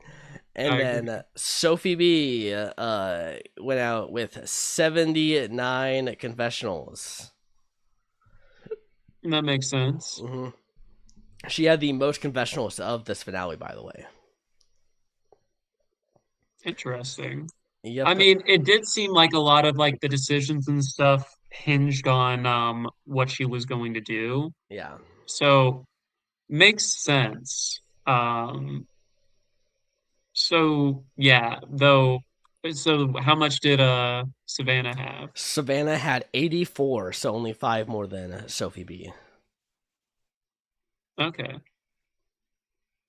and I then agree. Sophie B went out with 79 confessionals. That makes sense. Hmm. She had the most confessionals of this finale, by the way. Interesting. I Yep. mean, it did seem like a lot of like the decisions and stuff hinged on what she was going to do. Yeah. So makes sense. So yeah, though so how much did Savannah have? Savannah had 84, so only 5 more than Sophie B. Okay.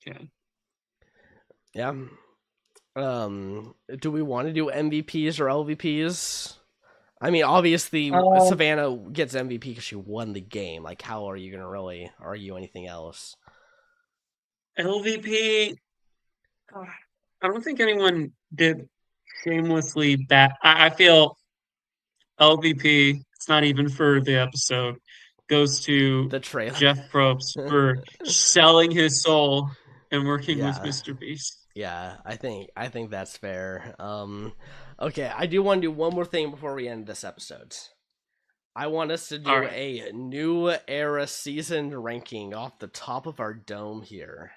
Okay. Yeah. Do we want to do MVPs or LVPs? I mean, obviously Um, Savannah gets MVP because she won the game. Like, how are you gonna really argue anything else? LVP, I don't think anyone did shamelessly bad. I feel LVP, it's not even for the episode, goes to The trailer. Jeff Probst for selling his soul and working with Yeah, Mr. Beast. yeah. I think that's fair. Okay. I do want to do one more thing before we end this episode. I want us to All do right. a new era season ranking off the top of our dome here.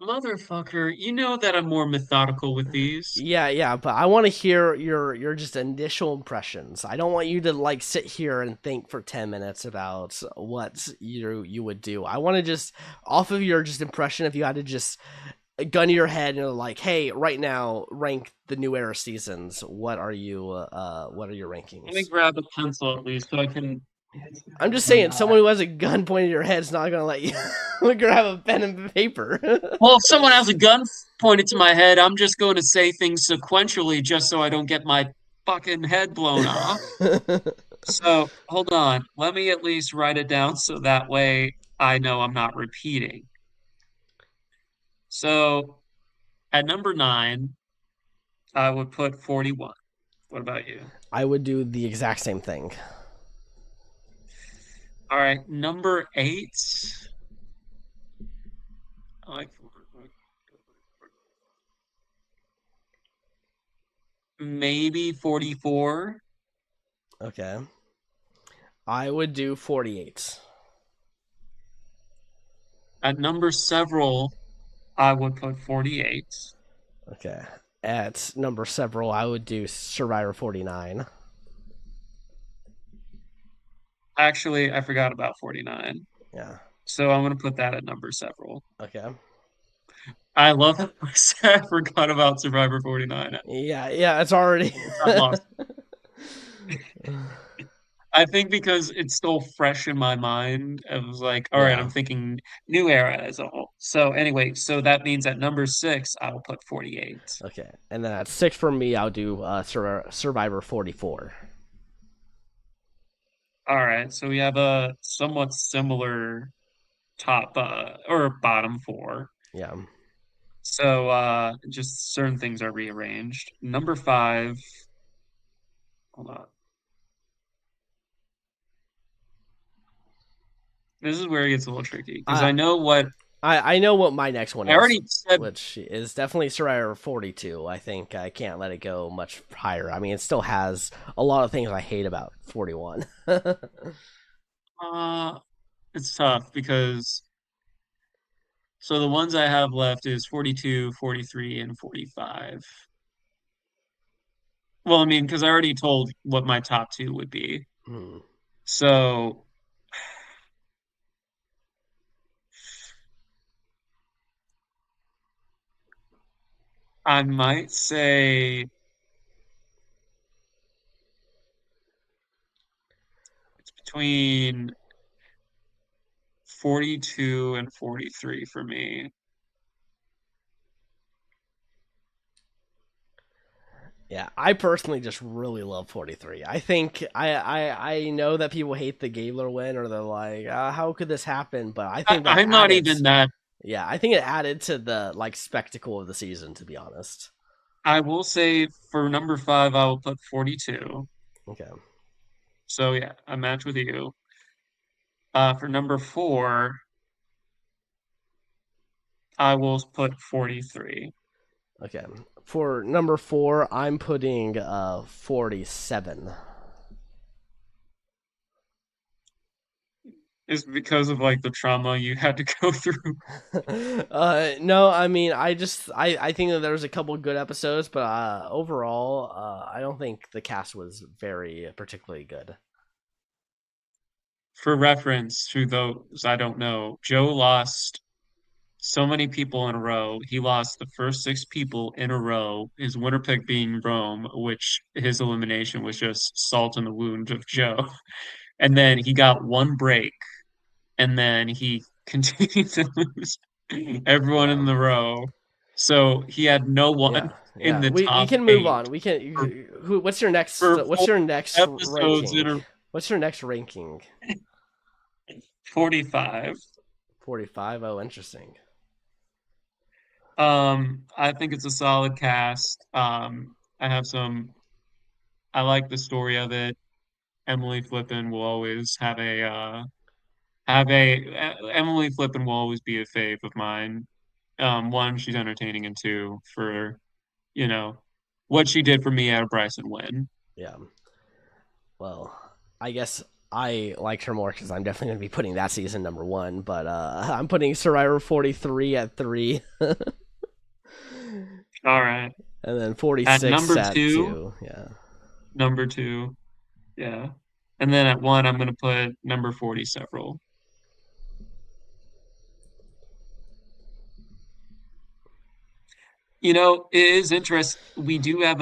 Motherfucker, you know that I'm more methodical with these. Yeah, yeah, but I want to hear your just initial impressions. I don't want you to like sit here and think for 10 minutes about what you would do. I want to just off of your just impression if you had to just gun to your head and like, "Hey, right now rank the new era seasons. What are your Let me rankings?" grab a pencil at least so I can. I'm just saying someone who has a gun pointed at your head is not going to let you grab a pen and paper. Well, if someone has a gun pointed to my head, I'm just going to say things sequentially just so I don't get my fucking head blown off. So hold on. Let me at least write it down so that way I know I'm not repeating. So at number nine, I would put 41. What about you? I would do the exact same thing. All right, number eight. I like maybe 44. Okay. I would do 48. At number several, I would put 48. Okay. At number several, I would do Survivor 49. Actually, I forgot about 49. Yeah. So I'm going to put that at number several. Okay. I love that I said I forgot about Survivor 49. Yeah, yeah, it's already. It's not lost. I think because it's still fresh in my mind, I was like, all right, Yeah. I'm thinking new era as a whole. So anyway, so that means at number six, I will put 48. Okay. And then at 6 for me, I'll do Survivor 44. All right, so we have a somewhat similar top or bottom four. Yeah. So just certain things are rearranged. Number five, hold on. This is where it gets a little tricky because I I know what I know what my next one I is, already said. which is definitely Survivor 42. I think I can't let it go much higher. I mean, it still has a lot of things I hate about 41. Uh, it's tough because so the ones I have left is 42, 43, and 45. Well, I mean, because I already told what my top two would be. Hmm. So I might say it's between 42 and 43 for me. Yeah, I personally just really love 43. I think I know that people hate the Gabler win or they're like, how could this happen? But I think that I'm not added, even that. yeah, I think it added to the like spectacle of the season. To be honest. I will say for number five, I will put 42. Okay. So yeah, I match with you. For number four, I will put 43. Okay. For number 4, I'm putting 47. is because of like the trauma you had to go through. No, I mean, I think that there was a couple good episodes, but overall, I don't think the cast was very particularly good. For reference to those I don't know, Joe lost so many people in a row. He lost the first six people in a row, his winner pick being Rome, which his elimination was just salt in the wound of Joe. And then he got one break, and then he continued to lose everyone Yeah, in the row. So he had no one yeah, in yeah. the We top can move eight on. We can. for, Who? What's your next? for What's four your next episodes in ranking? a What's your next ranking? 45. 45. Oh, interesting. I think it's a solid cast. I have some, I like the story of it. Emily Flippin will always Emily Flippin will always be a fave of mine. One, she's entertaining, and two, for you know what she did for me out of Bryson Wynn. Yeah. Well, I guess I liked her more because I'm definitely going to be putting that season number one. But I'm putting Survivor 43 at 3, and All right. then At 46 number at two, 2. Yeah. number two, yeah. And then at one, I'm gonna put number 40 several. It is interesting. We do have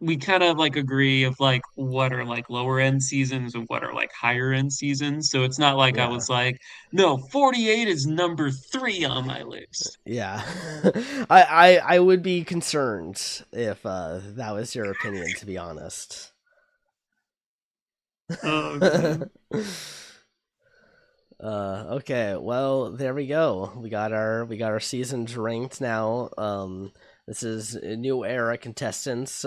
we kind of like agree of like what are like lower end seasons and what are like higher end seasons. So it's not like I Yeah. was like, no, 48 is number three on my list. Yeah. I would be concerned if that was your opinion, to be honest. Oh God. Okay, well, there we go. We got our seasons ranked now. This is a new era contestants.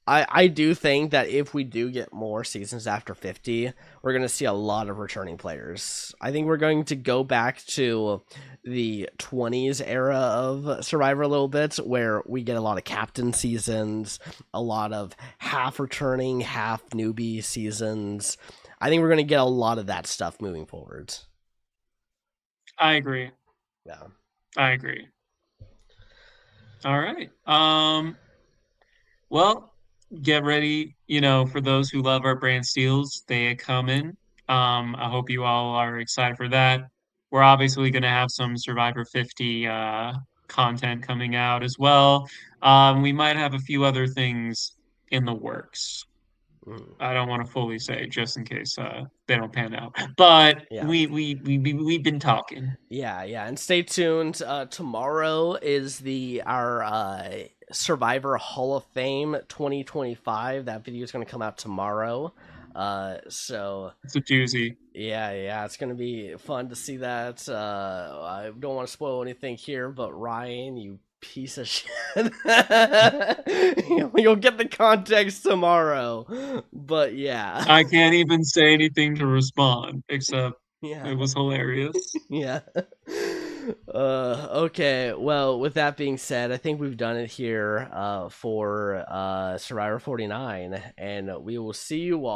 I do think that if we do get more seasons after 50, we're going to see a lot of returning players. I think we're going to go back to the 20s era of Survivor a little bit, where we get a lot of captain seasons, a lot of half returning, half newbie seasons. I think we're going to get a lot of that stuff moving forward. I agree. Yeah. I agree. All right. Well, get ready, for those who love our brand steals, they are coming. I hope you all are excited for that. We're obviously going to have some Survivor 50 content coming out as well. We might have a few other things in the works. Mm. I don't want to fully say just in case they don't pan out. But Yeah. we've been talking. Yeah, and stay tuned. Tomorrow is the our Survivor Hall of Fame 2025. That video is going to come out tomorrow. So It's a doozy. yeah, it's gonna be fun to see that. I don't want to spoil anything here, but Ryan, you piece of shit, you'll get the context tomorrow. But yeah, I can't even say anything to respond except yeah, it was hilarious. yeah. Okay. Well, with that being said, I think we've done it here for Survivor 49, and we will see you all